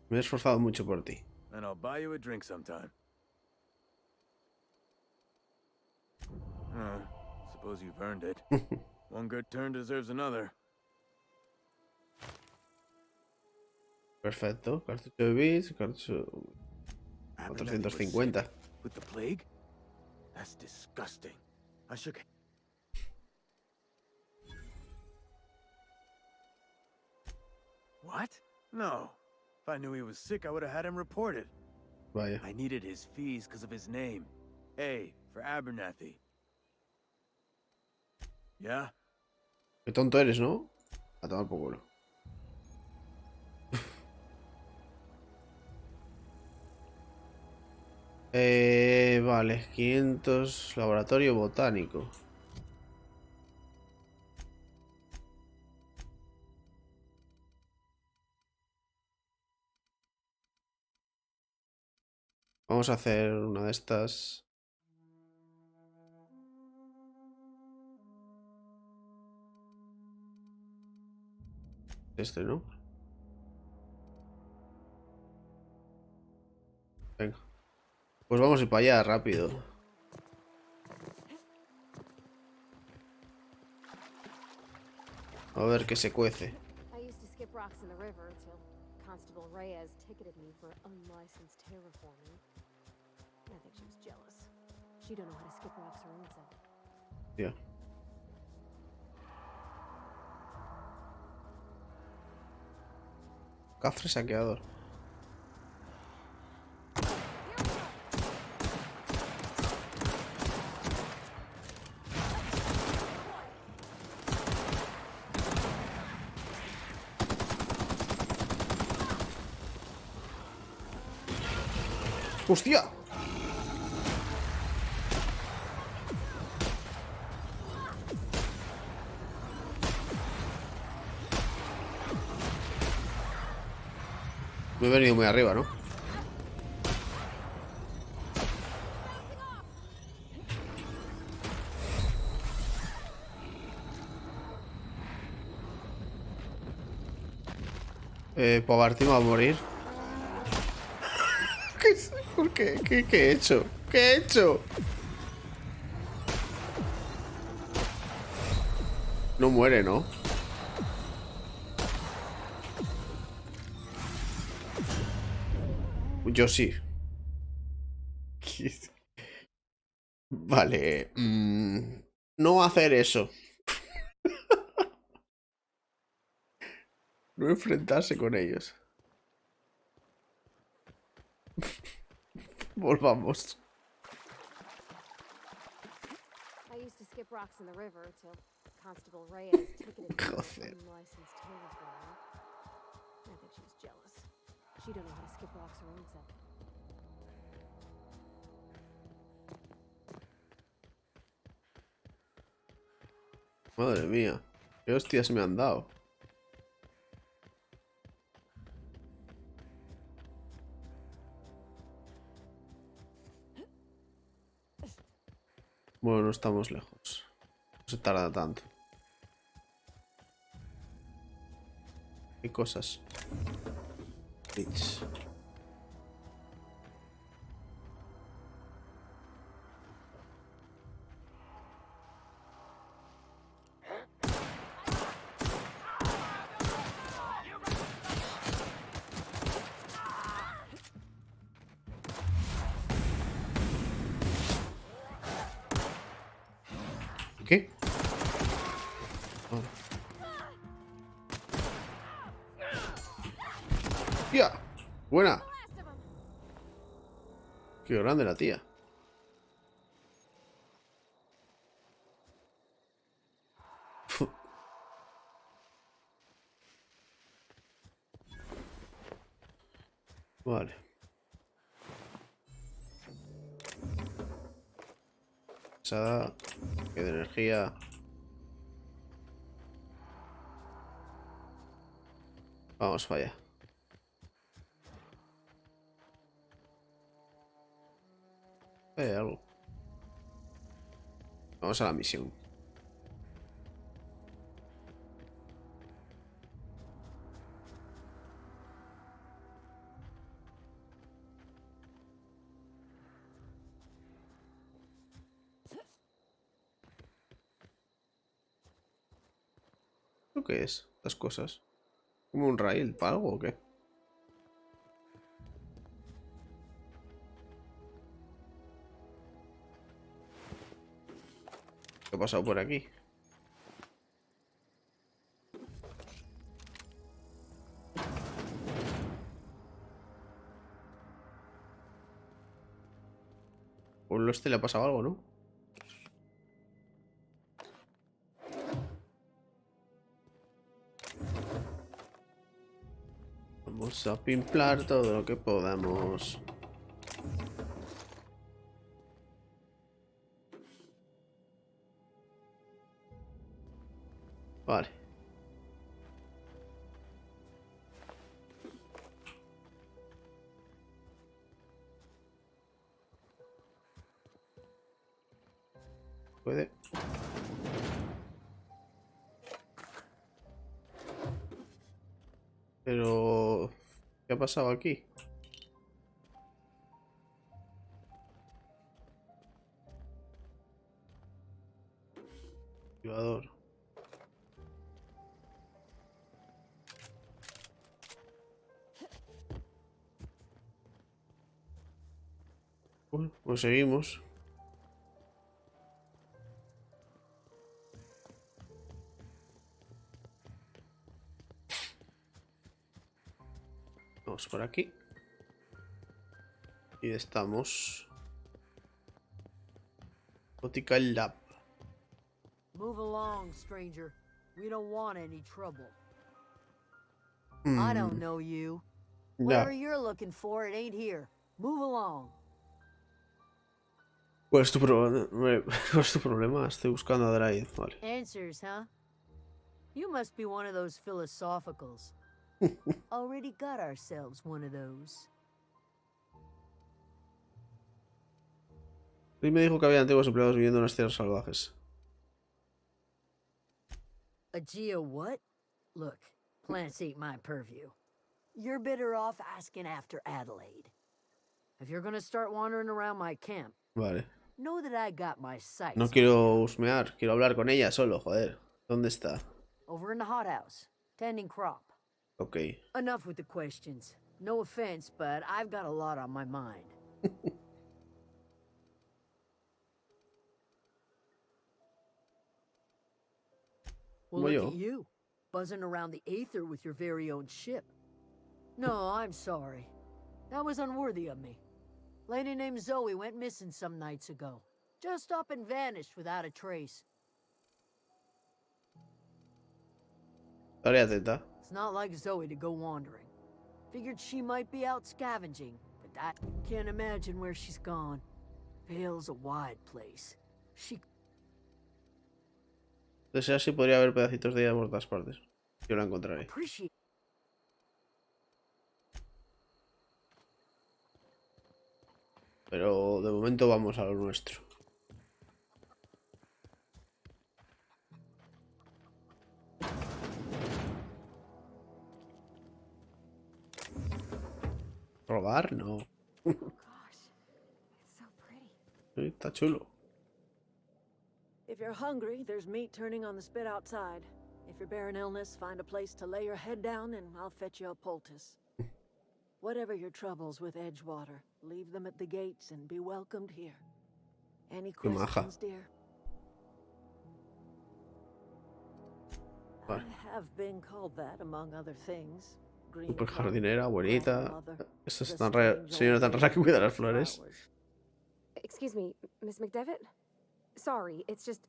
Me he esforzado mucho por ti. And I'll buy you a drink sometime. Suppose you've earned it. One good turn deserves another. Perfecto. Cartucho de bits, cartucho... 450. With the plague? That's disgusting. I shook. What? No. If I knew he was sick, I would have had him reported. Vaya. I needed his fees because of his name. A for Abernathy. Yeah? Qué tonto eres, ¿no? A tomar por culo. Vale, 500 laboratorio botánico. Vamos a hacer una de estas. Este, ¿no? Venga. Pues vamos a ir para allá rápido. A ver qué se cuece. I used to skip rocks in the river till Constable Reyes ticketed me for unlicensed terraforming. I think she was jealous. She don't know how to skip rocks her own self. Yeah. Cafre saqueador. ¡Hostia! Me he venido muy arriba, ¿no? Pobarty va a morir. ¿Por qué? ¿Qué he hecho? ¿Qué he hecho? No muere, ¿no? Yo sí. Vale. No hacer eso. No enfrentarse con ellos. Volvamos. I used to skip rocks in the river till Constable Reyes ticketed me for Joder. unlicensed terraforming. I think she was jealous. She don't know how to skip rocks her own self. Madre mía. ¿Qué hostias me han dado? Bueno, no estamos lejos. No se tarda tanto. Hay cosas. Bitch. ¿Qué? Oh. ¡Tía! ¡Buena! ¡Qué grande la tía! Vale. Pesada. Que de energía. Vamos, falla. Hay algo. Vamos a la misión. ¿Esto qué es? Estas cosas. ¿Como un rail para algo o qué? ¿Qué ha pasado por aquí? Pueblo este le ha pasado algo, ¿no? Vamos a pimplar todo lo que podamos. Vale. Puede. Pero... ¿qué ha pasado aquí? Activador. Bueno, pues seguimos. Vamos por aquí. Y estamos. Optical Lab. Move along, stranger. We don't want any trouble. I don't know you. Whatever you're looking for, it ain't here. Move along. ¿Cuál es tu problema? ¿Cuál es tu problema? Estoy buscando a Drive. Vale. Answers, huh? You must be one of those philosophicals. Already got ourselves one of those. Luis me dijo que había antiguos empleados viviendo en las tierras salvajes. A geo what? Look, plants ain't my purview. You're better off asking after Adelaide. If you're gonna start wandering around my camp, Vale. know that I got my sights. No quiero husmear, quiero hablar con ella solo, joder. ¿Dónde está? Over in the hothouse, tending crop. Ok. Enough with the questions. No offense, but I've got a lot on my mind. Well, look at you, buzzing around the aether with your very own ship. No, I'm sorry. That was unworthy of me. Lady named Zoe went missing some nights ago. Just up and vanished without a trace. Estaré atenta. It's not like Zoe to go wandering. Figured she might be out scavenging, but I can't imagine where she's gone. Vale's a wide place. She... De ser así, podría haber pedacitos de ella por todas partes. Yo la encontraré. Pero de momento vamos a lo nuestro. ¿Robar? No. Está chulo. If you're hungry, there's meat turning on the spit outside. If you're bearing illness, find a place to lay your head down and I'll fetch you a poultice. Whatever your troubles with Edgewater, leave them at the gates and be welcomed here. Any questions, dear? I have been called that, among other things. Super jardinera, abuelita. Esta es tan rara, señora tan rara que cuida las flores. Excuse me, Miss McDevitt? Sorry, it's just...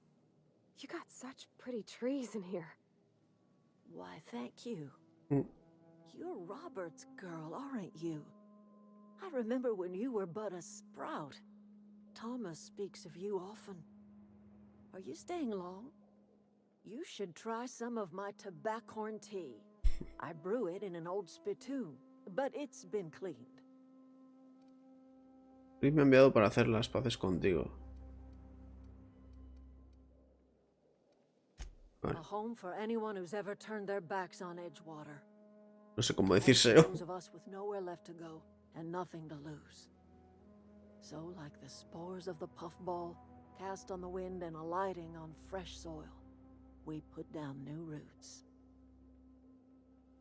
You got such pretty trees in here. Why, thank you. You're Robert's girl, aren't you? I remember when you were but a sprout. Thomas speaks of you often. Are you staying long? You should try some of my tobaccorn tea. I brew it in an old spittoon, but it's been cleaned. Luis me ha enviado para hacer las paces contigo. A home for anyone who's ever turned their backs on Edgewater. No sé cómo decírselo. Those of us with nowhere left to go and nothing to lose. So, like the spores of the puffball, cast on the wind and alighting on fresh soil, we put down new roots.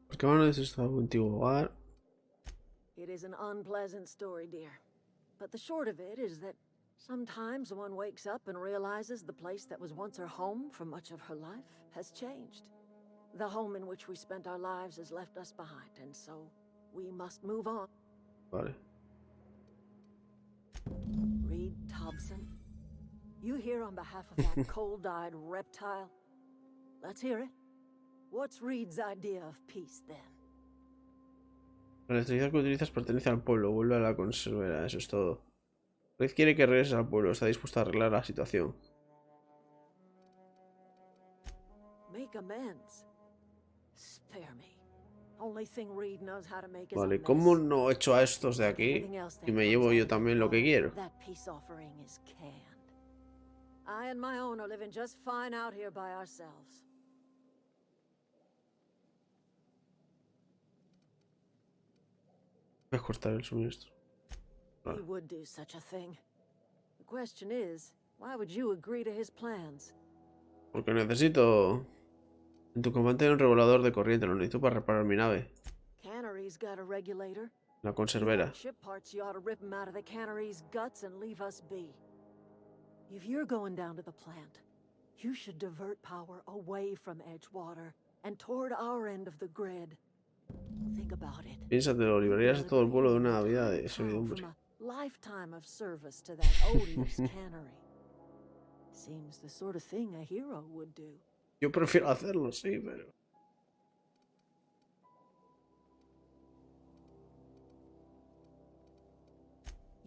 ¿Por qué van a necesitar un antiguo hogar? It is an unpleasant story, dear. But the short of it is that sometimes one wakes up and realizes the place that was once her home for much of her life has changed. The home in which we spent our lives has left us behind, and so we must move on. Vale. Reed Thompson, you here on behalf of that cold-eyed reptile? Let's hear it. What's Reed's idea of peace, then? La electricidad que utilizas pertenece al pueblo. Vuelve a la conservera, eso es todo. Reed quiere que regreses al pueblo. Está dispuesto a arreglar la situación. Make amends. Spare me. Only thing Reed knows how to make is Vale, ¿cómo no echo a estos de aquí y me llevo yo también lo que quiero? That peace offering is canned. I and my own are living just fine out here by ourselves. Voy a cortar el suministro. He would do such a thing. The question is, why would you agree to his plans? Porque necesito... En tu combate hay un regulador de corriente. Lo necesito para reparar mi nave. Cannery's got a regulator. La conservera. Ship parts, you ought to rip 'em out of the cannery's guts and leave us be. If you're going down to the plant, you should divert power away from Edgewater and toward our end of the grid. Think about it. Piénsatelo, liberarías a todo el pueblo de una vida de servidumbre. From a lifetime of service to that odious cannery. Seems the sort of thing a hero would do. Yo prefiero hacerlo, sí, pero...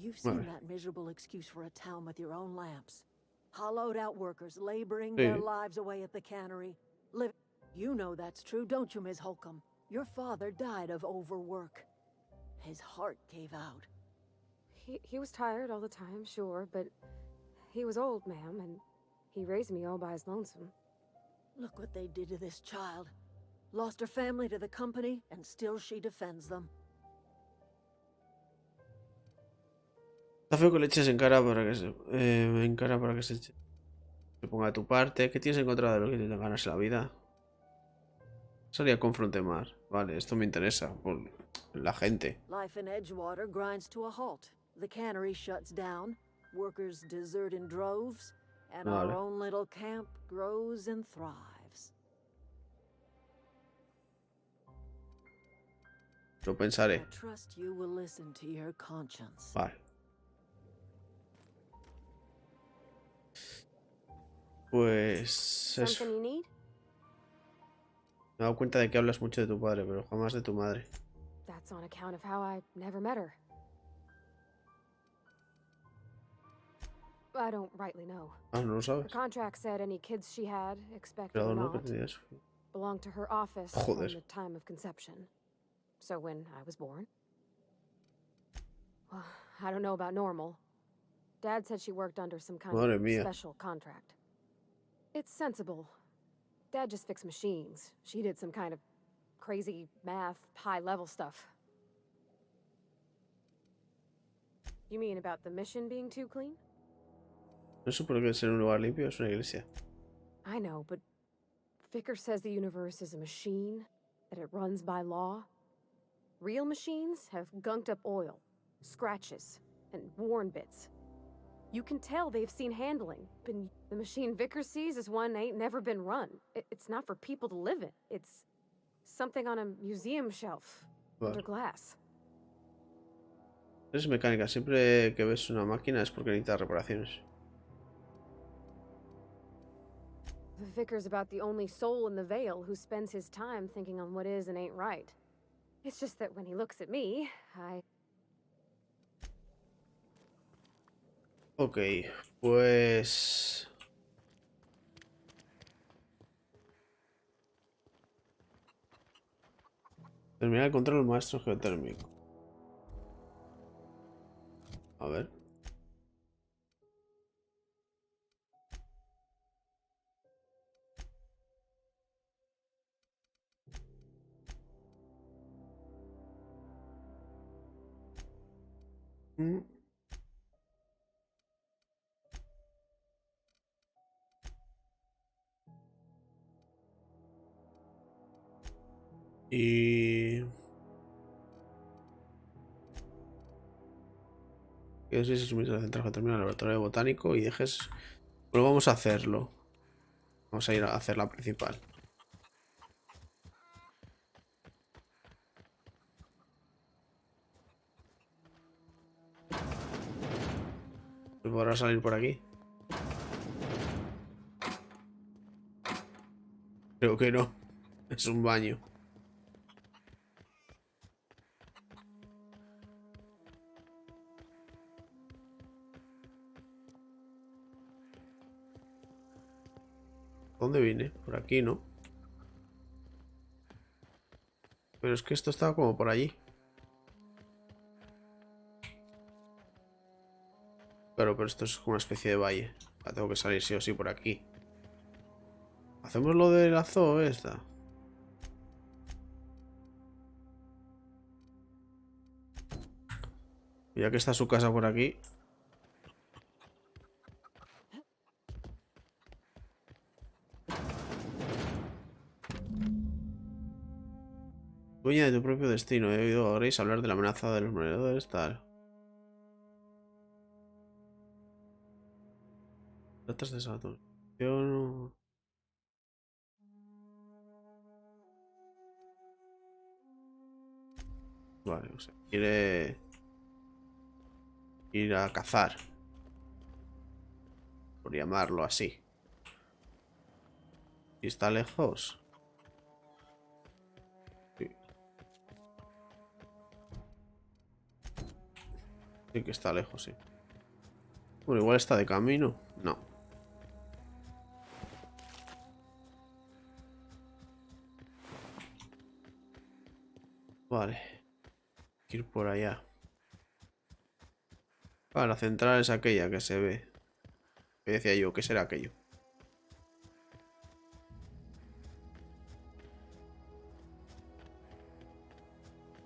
You've seen that miserable excuse for a town with your own lamps. Hollowed out workers laboring their lives away at the cannery. You know that's true, don't you, Ms. Holcomb? Your father died of overwork. His heart gave out. He was tired all the time, sure, but he was old, ma'am, and he raised me all by his lonesome. Look what they did to this child. Lost her family to the company, and still she defends them. Está feo que le eches en cara para que se ponga de tu parte. ¿Qué tienes en contra de lo que te ganarse la vida? Salía con Frontemar. Vale, esto me interesa por la gente. Life in Edgewater grinds to a halt. The cannery shuts down. Workers desert in droves, and our own little camp grows and thrives. Lo pensaré. I trust you will listen to your conscience. Vale. Pues eso. Me he dado cuenta de que hablas mucho de tu padre, pero jamás de tu madre. That's on account of how I never met her. I don't rightly know. Ah, no lo sabes. Her contract said any kids she had, expected or not, belonged to her office from the time of conception. So when I was born, well, I don't know about normal. Dad said she worked under some kind of special contract. It's sensible. Dad just fixed machines. She did some kind of crazy math, high-level stuff. You mean about the mission being too clean? No supone que ser un lugar limpio, es una iglesia. I know, but Vicker says the universe is a machine, that it runs by law. Real machines have gunked up oil, scratches, and worn bits. You can tell they've seen handling. The machine Vicker sees is one ain't never been run. It's not for people to live in. It's something on a museum shelf, under glass. Es mecánica. Siempre que ves una máquina es porque necesita reparaciones. Vicker's about the only soul in the Vale who spends his time thinking on what is and ain't right. It's just that when he looks at me, Ok, pues... Terminar el control maestro geotérmico. A ver. Y... que si se suministra la central termina el laboratorio botánico y dejes... Pues vamos a hacerlo. Vamos a ir a hacer la principal. ¿Me podrá salir por aquí? Creo que no. Es un baño. ¿Dónde vine? Por aquí, ¿no? Pero es que esto estaba como por allí. Claro, pero esto es como una especie de valle. La tengo que salir sí o sí por aquí. ¿Hacemos lo de la zoo esta? Ya que está su casa por aquí. Dueña de tu propio destino. He oído a Grace hablar de la amenaza de los creadores, tal. Tratas de Saturno. Yo no... Vale, o sea, quiere ir a cazar, por llamarlo así. ¿Y está lejos? Sí. Sí que está lejos, sí. Bueno, igual está de camino. No. Vale. Hay que ir por allá. Ah, la central es aquella que se ve. ¿Qué decía yo? ¿Qué será aquello?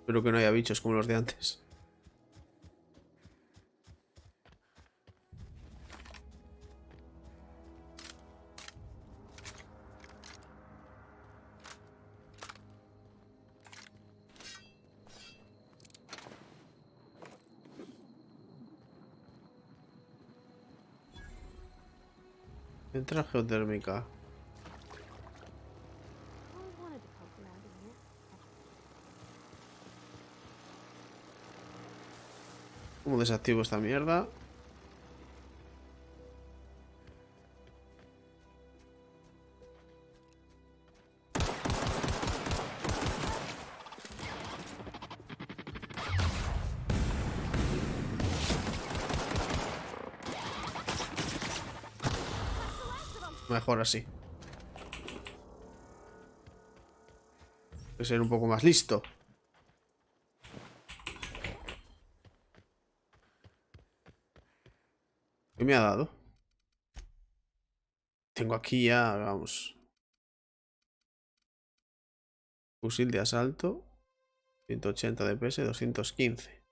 Espero que no haya bichos como los de antes. Entra geotérmica. ¿Cómo desactivo esta mierda? Mejor así. Hay que ser un poco más listo. ¿Qué me ha dado? Tengo aquí ya, vamos. Fusil de asalto. 180 DPS, 215.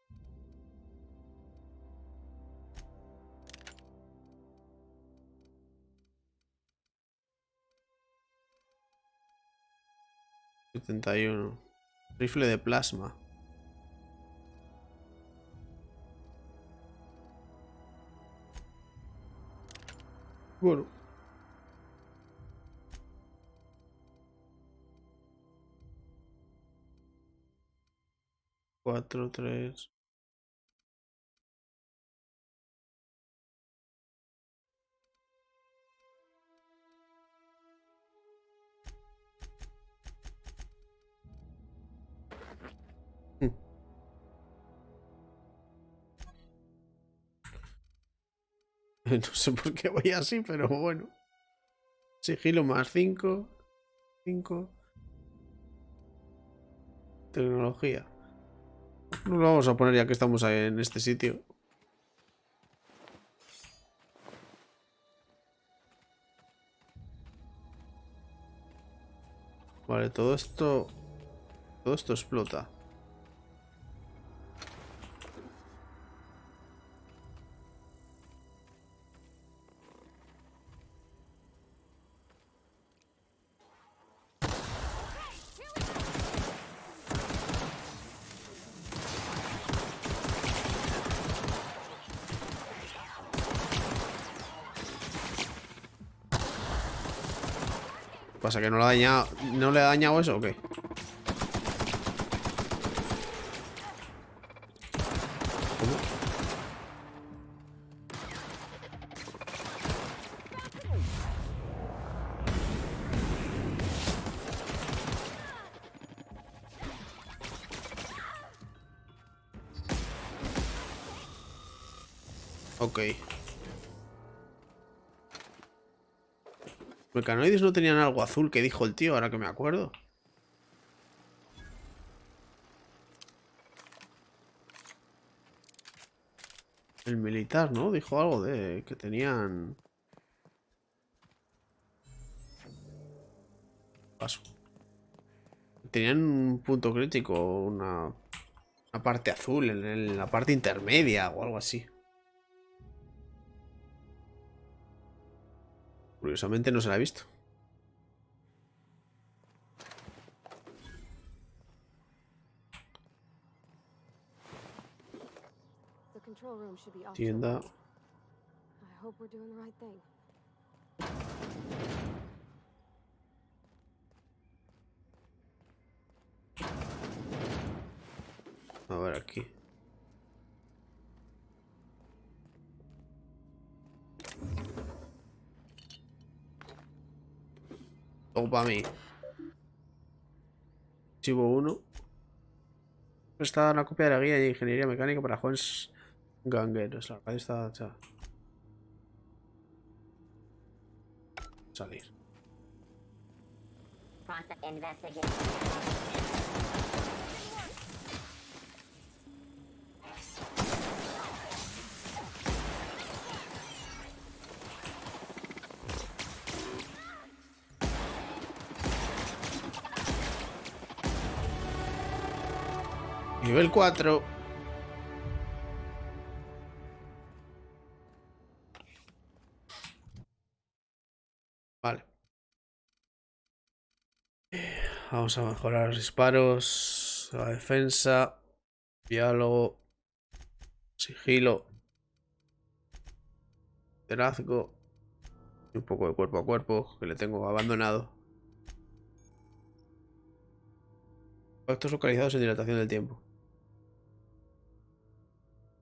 $71. Rifle de plasma. Bueno. Cuatro, tres. No sé por qué voy así, pero bueno. Sigilo más 5. 5. Tecnología. Nos lo vamos a poner ya que estamos ahí en este sitio. Vale, todo esto explota. ¿Pasa que no le ha dañado, no le ha dañado eso o qué? ¿Cómo? Ok. Mecanoides no tenían algo azul que dijo el tío, ahora que me acuerdo. El militar, ¿no? Dijo algo de que tenían... Paso. Tenían un punto crítico, una parte azul en la parte intermedia o algo así. Curiosamente no se la he visto. control room should be off to the Tienda. right. I hope we're doing the right thing. A ver aquí. Todo para mí. Archivo 1. Está una copia de la guía de ingeniería mecánica para jóvenes gangueros. La radio está hecha. Salir. Nivel 4. Vale. Vamos a mejorar los disparos, la defensa, diálogo, sigilo, liderazgo y un poco de cuerpo a cuerpo que le tengo abandonado. Impactos localizados en dilatación del tiempo.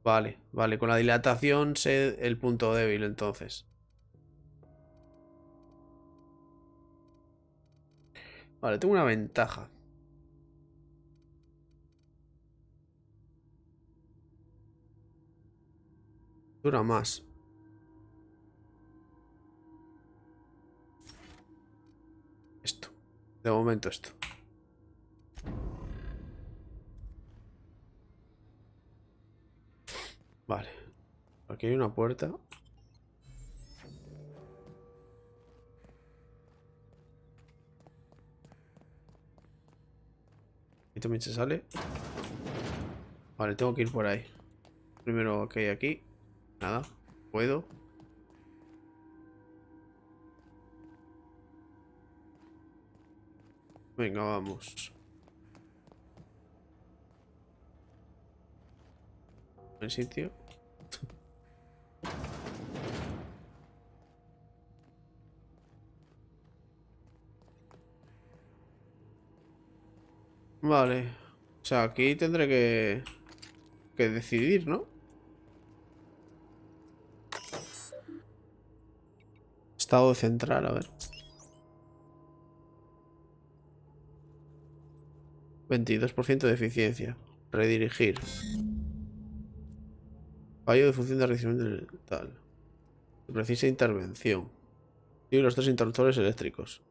Vale, vale, con la dilatación sé el punto débil entonces. Vale, tengo una ventaja. Dura más. Esto. De momento esto. Vale. Aquí hay una puerta. Aquí también se sale. Vale, tengo que ir por ahí. Primero que hay aquí. Nada. Puedo. Venga, vamos. ¿En sitio? Vale. O sea, aquí tendré que decidir, ¿no? Estado central, a ver. 22% de eficiencia. Redirigir. Fallo de función de redirigimiento tal. Precisa intervención. Y los 3 interruptores eléctricos.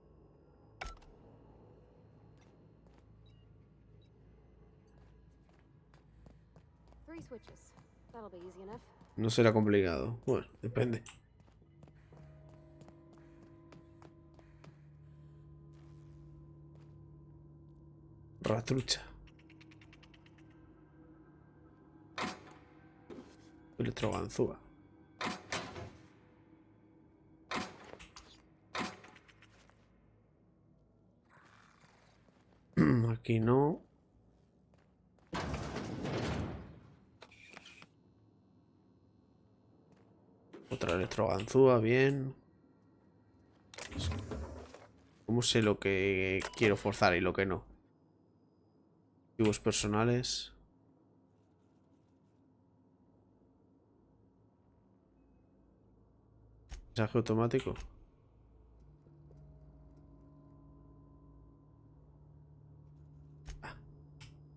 No será complicado. Bueno, depende. Ratrucha. Electroganzúa. Aquí no. Otra electroganzúa, bien. ¿Cómo sé lo que quiero forzar y lo que no? Activos personales. Mensaje automático.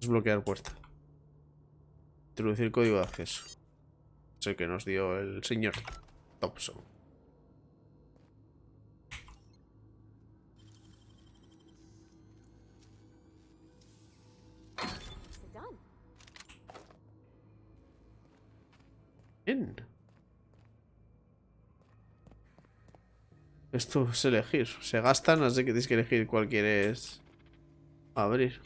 Desbloquear puerta. Introducir código de acceso. Es el que nos dio el señor Thompson. Bien. Esto es elegir. Se gastan, así que tienes que elegir cuál quieres abrir.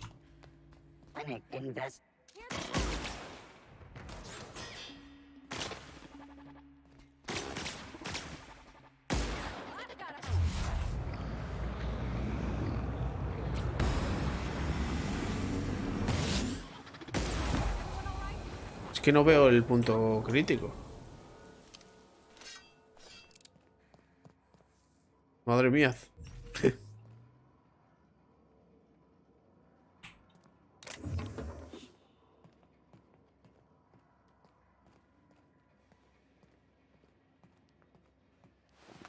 que no veo el punto crítico. Madre mía.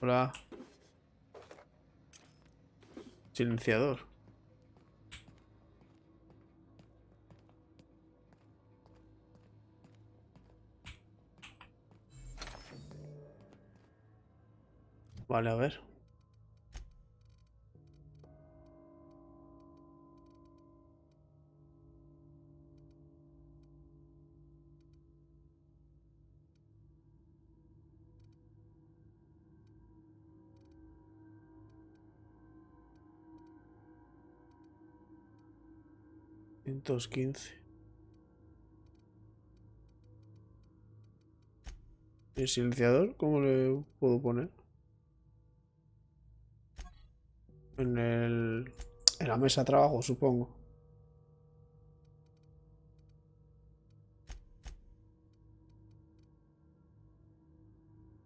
Hola. Silenciador. Vale, a ver. $115. ¿El silenciador? ¿Cómo le puedo poner? En la mesa de trabajo, supongo.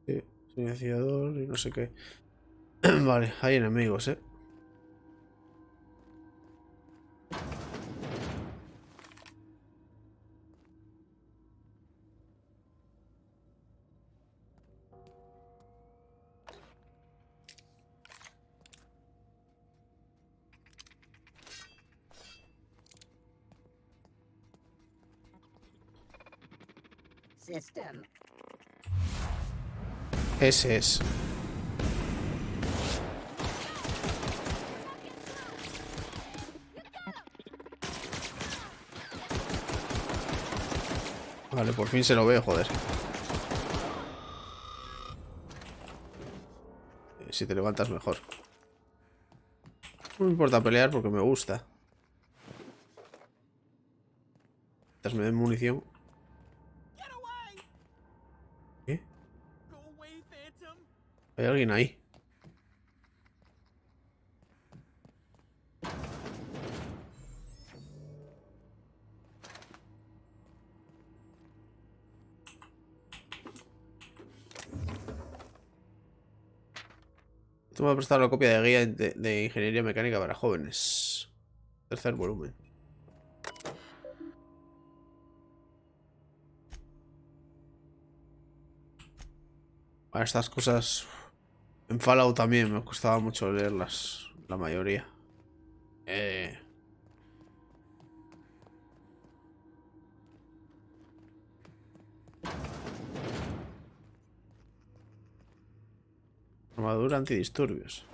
Sí, silenciador y no sé qué. Vale, hay enemigos, ¿eh? System. Ese es. Vale, por fin se lo veo, joder. Si te levantas mejor. No me importa pelear porque me gusta. Mientras me den munición. ¿Qué? Hay alguien ahí. Te voy a prestar la copia de guía de ingeniería mecánica para jóvenes. Tercer volumen. Para estas cosas en Fallout también me costaba mucho leerlas, la mayoría. Armadura antidisturbios.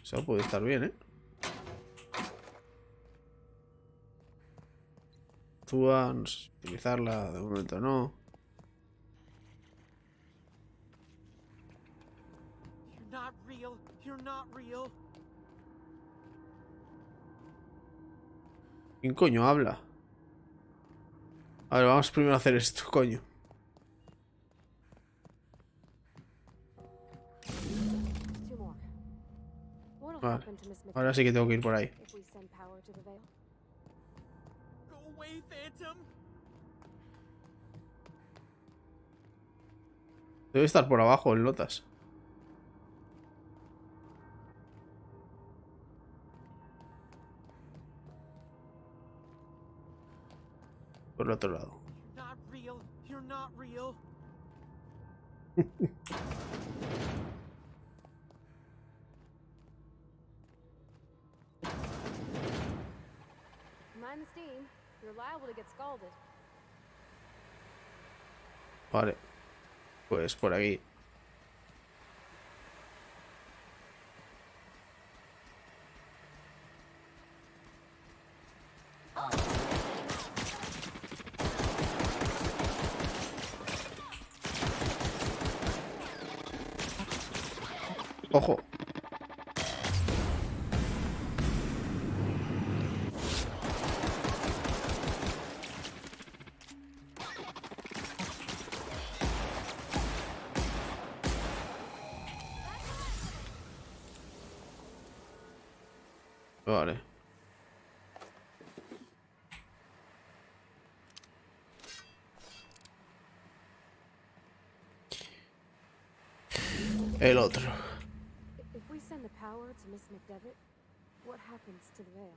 Eso puede estar bien, ¿eh? Actúa, no sé si utilizarla, de momento no. ¿Quién coño habla? A ver, vamos primero a hacer esto, coño. Vale. Ahora sí que tengo que ir por ahí. Debe estar por abajo en notas. Por el otro lado. Vale. Pues por aquí. Ojo. Vale. el otro. If we send the power to Miss McDevitt, what happens to the veil?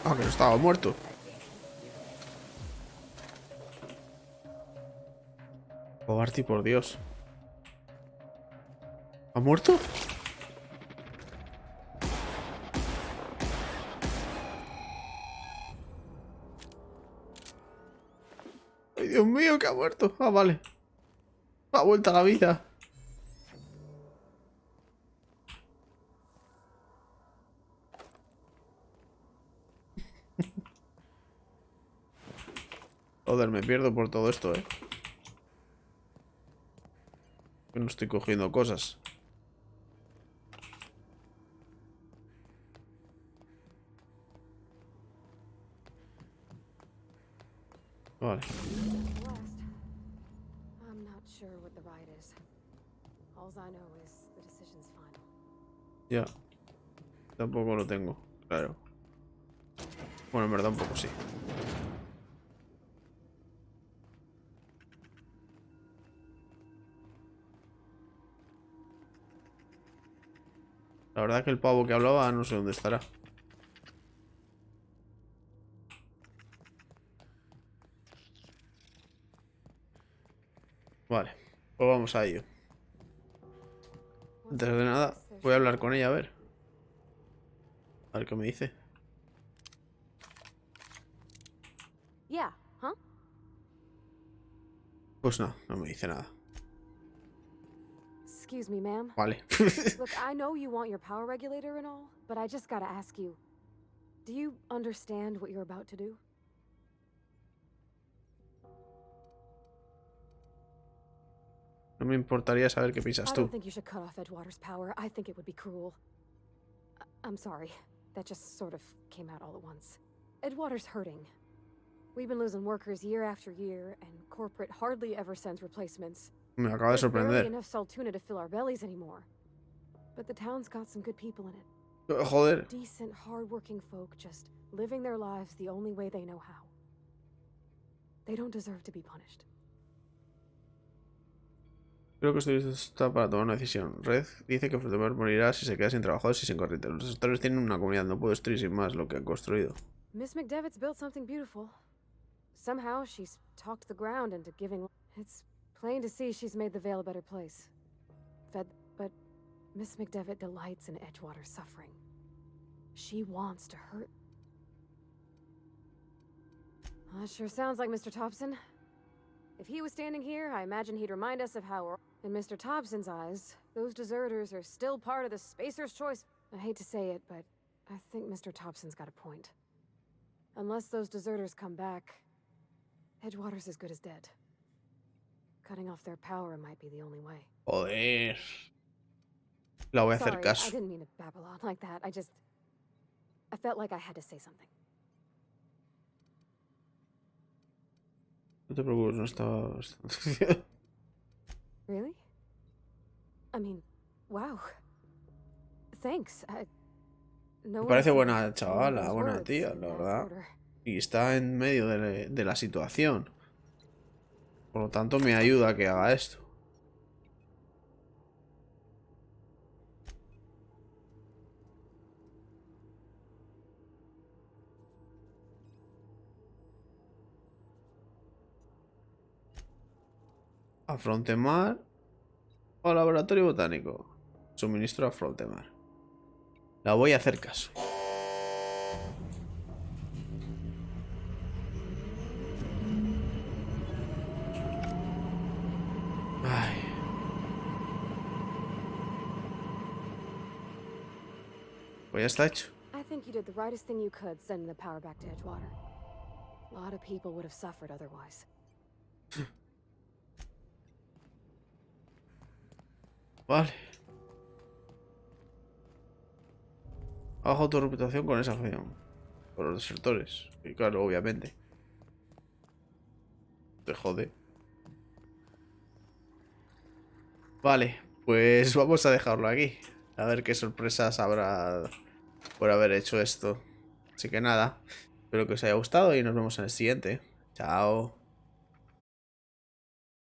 Ah, que no estaba muerto. Oh, Barty, por Dios. ¿Ha muerto? Ay, Dios mío, que ha muerto. Ah, vale. Ha vuelto a la vida. Joder, me pierdo por todo esto, Que no estoy cogiendo cosas. Vale. I'm not sure what the right is. All I know is the decision's final. Ya. Tampoco lo tengo, claro. Bueno, en verdad un poco sí. La verdad que el pavo que hablaba no sé dónde estará. Vale, pues vamos a ello. Antes de nada, voy a hablar con ella a ver. A ver qué me dice. Yeah, huh? Pues no, no me dice nada. Excuse me, ma'am. Vale. Look, I know you want your power regulator and all, but I just gotta ask you. Do you understand what you're about to do? No me importaría saber qué piensas I tú. don't think you should cut off Edgewater's power. I think it would be cruel. I'm sorry. That just sort of came out all at once. Edgewater's hurting. We've been losing workers year after year, and corporate hardly ever sends replacements. Me acaba de There's barely sorprender. enough saltuna to fill our bellies anymore. But the town's got some good people in it. Joder. Decent, hard-working folk just living their lives the only way they know how. They don't deserve to be punished. Creo que estoy está para tomar una decisión. Red dice que Frontemar morirá si se queda sin trabajadores y sin corriente. Los gestores tienen una comunidad, no puedo destruir sin más lo que han construido. Miss McDevitt's built something beautiful. Somehow she's talked the ground into giving. It's plain to see she's made the Vale a better place. But Miss McDevitt delights in Edgewater's suffering. She wants to hurt. That sure sounds like Mr. Thompson. If he was standing here, I imagine he'd remind us of how, in Mr. Thompson's eyes, those deserters are still part of the Spacer's Choice. I hate to say it, but I think Mr. Thompson's got a point. Unless those deserters come back, Edgewater's as good as dead. Cutting off their power might be the only way. Joder. La voy a hacer Sorry, caso. I didn't mean to babble on like that. I felt like I had to say something. No te preocupes, no estaba bastante. Really? I mean, wow. Thanks. No Me parece one's buena heard chavala, those buena words tía, in la that verdad. order. Y está en medio de la situación. Por lo tanto, me ayuda a que haga esto. A Frontemar o laboratorio botánico. Suministro a Frontemar. La voy a hacer caso. Ay. Pues ya está hecho. I think you did the rightest thing you could sending the power back to Edgewater. A lot of people would have suffered otherwise. Vale. Bajo tu reputación con esa acción. Por los desertores. Y claro, obviamente. Te jode. Vale, pues vamos a dejarlo aquí. A ver qué sorpresas habrá por haber hecho esto. Así que nada, espero que os haya gustado y nos vemos en el siguiente. Chao.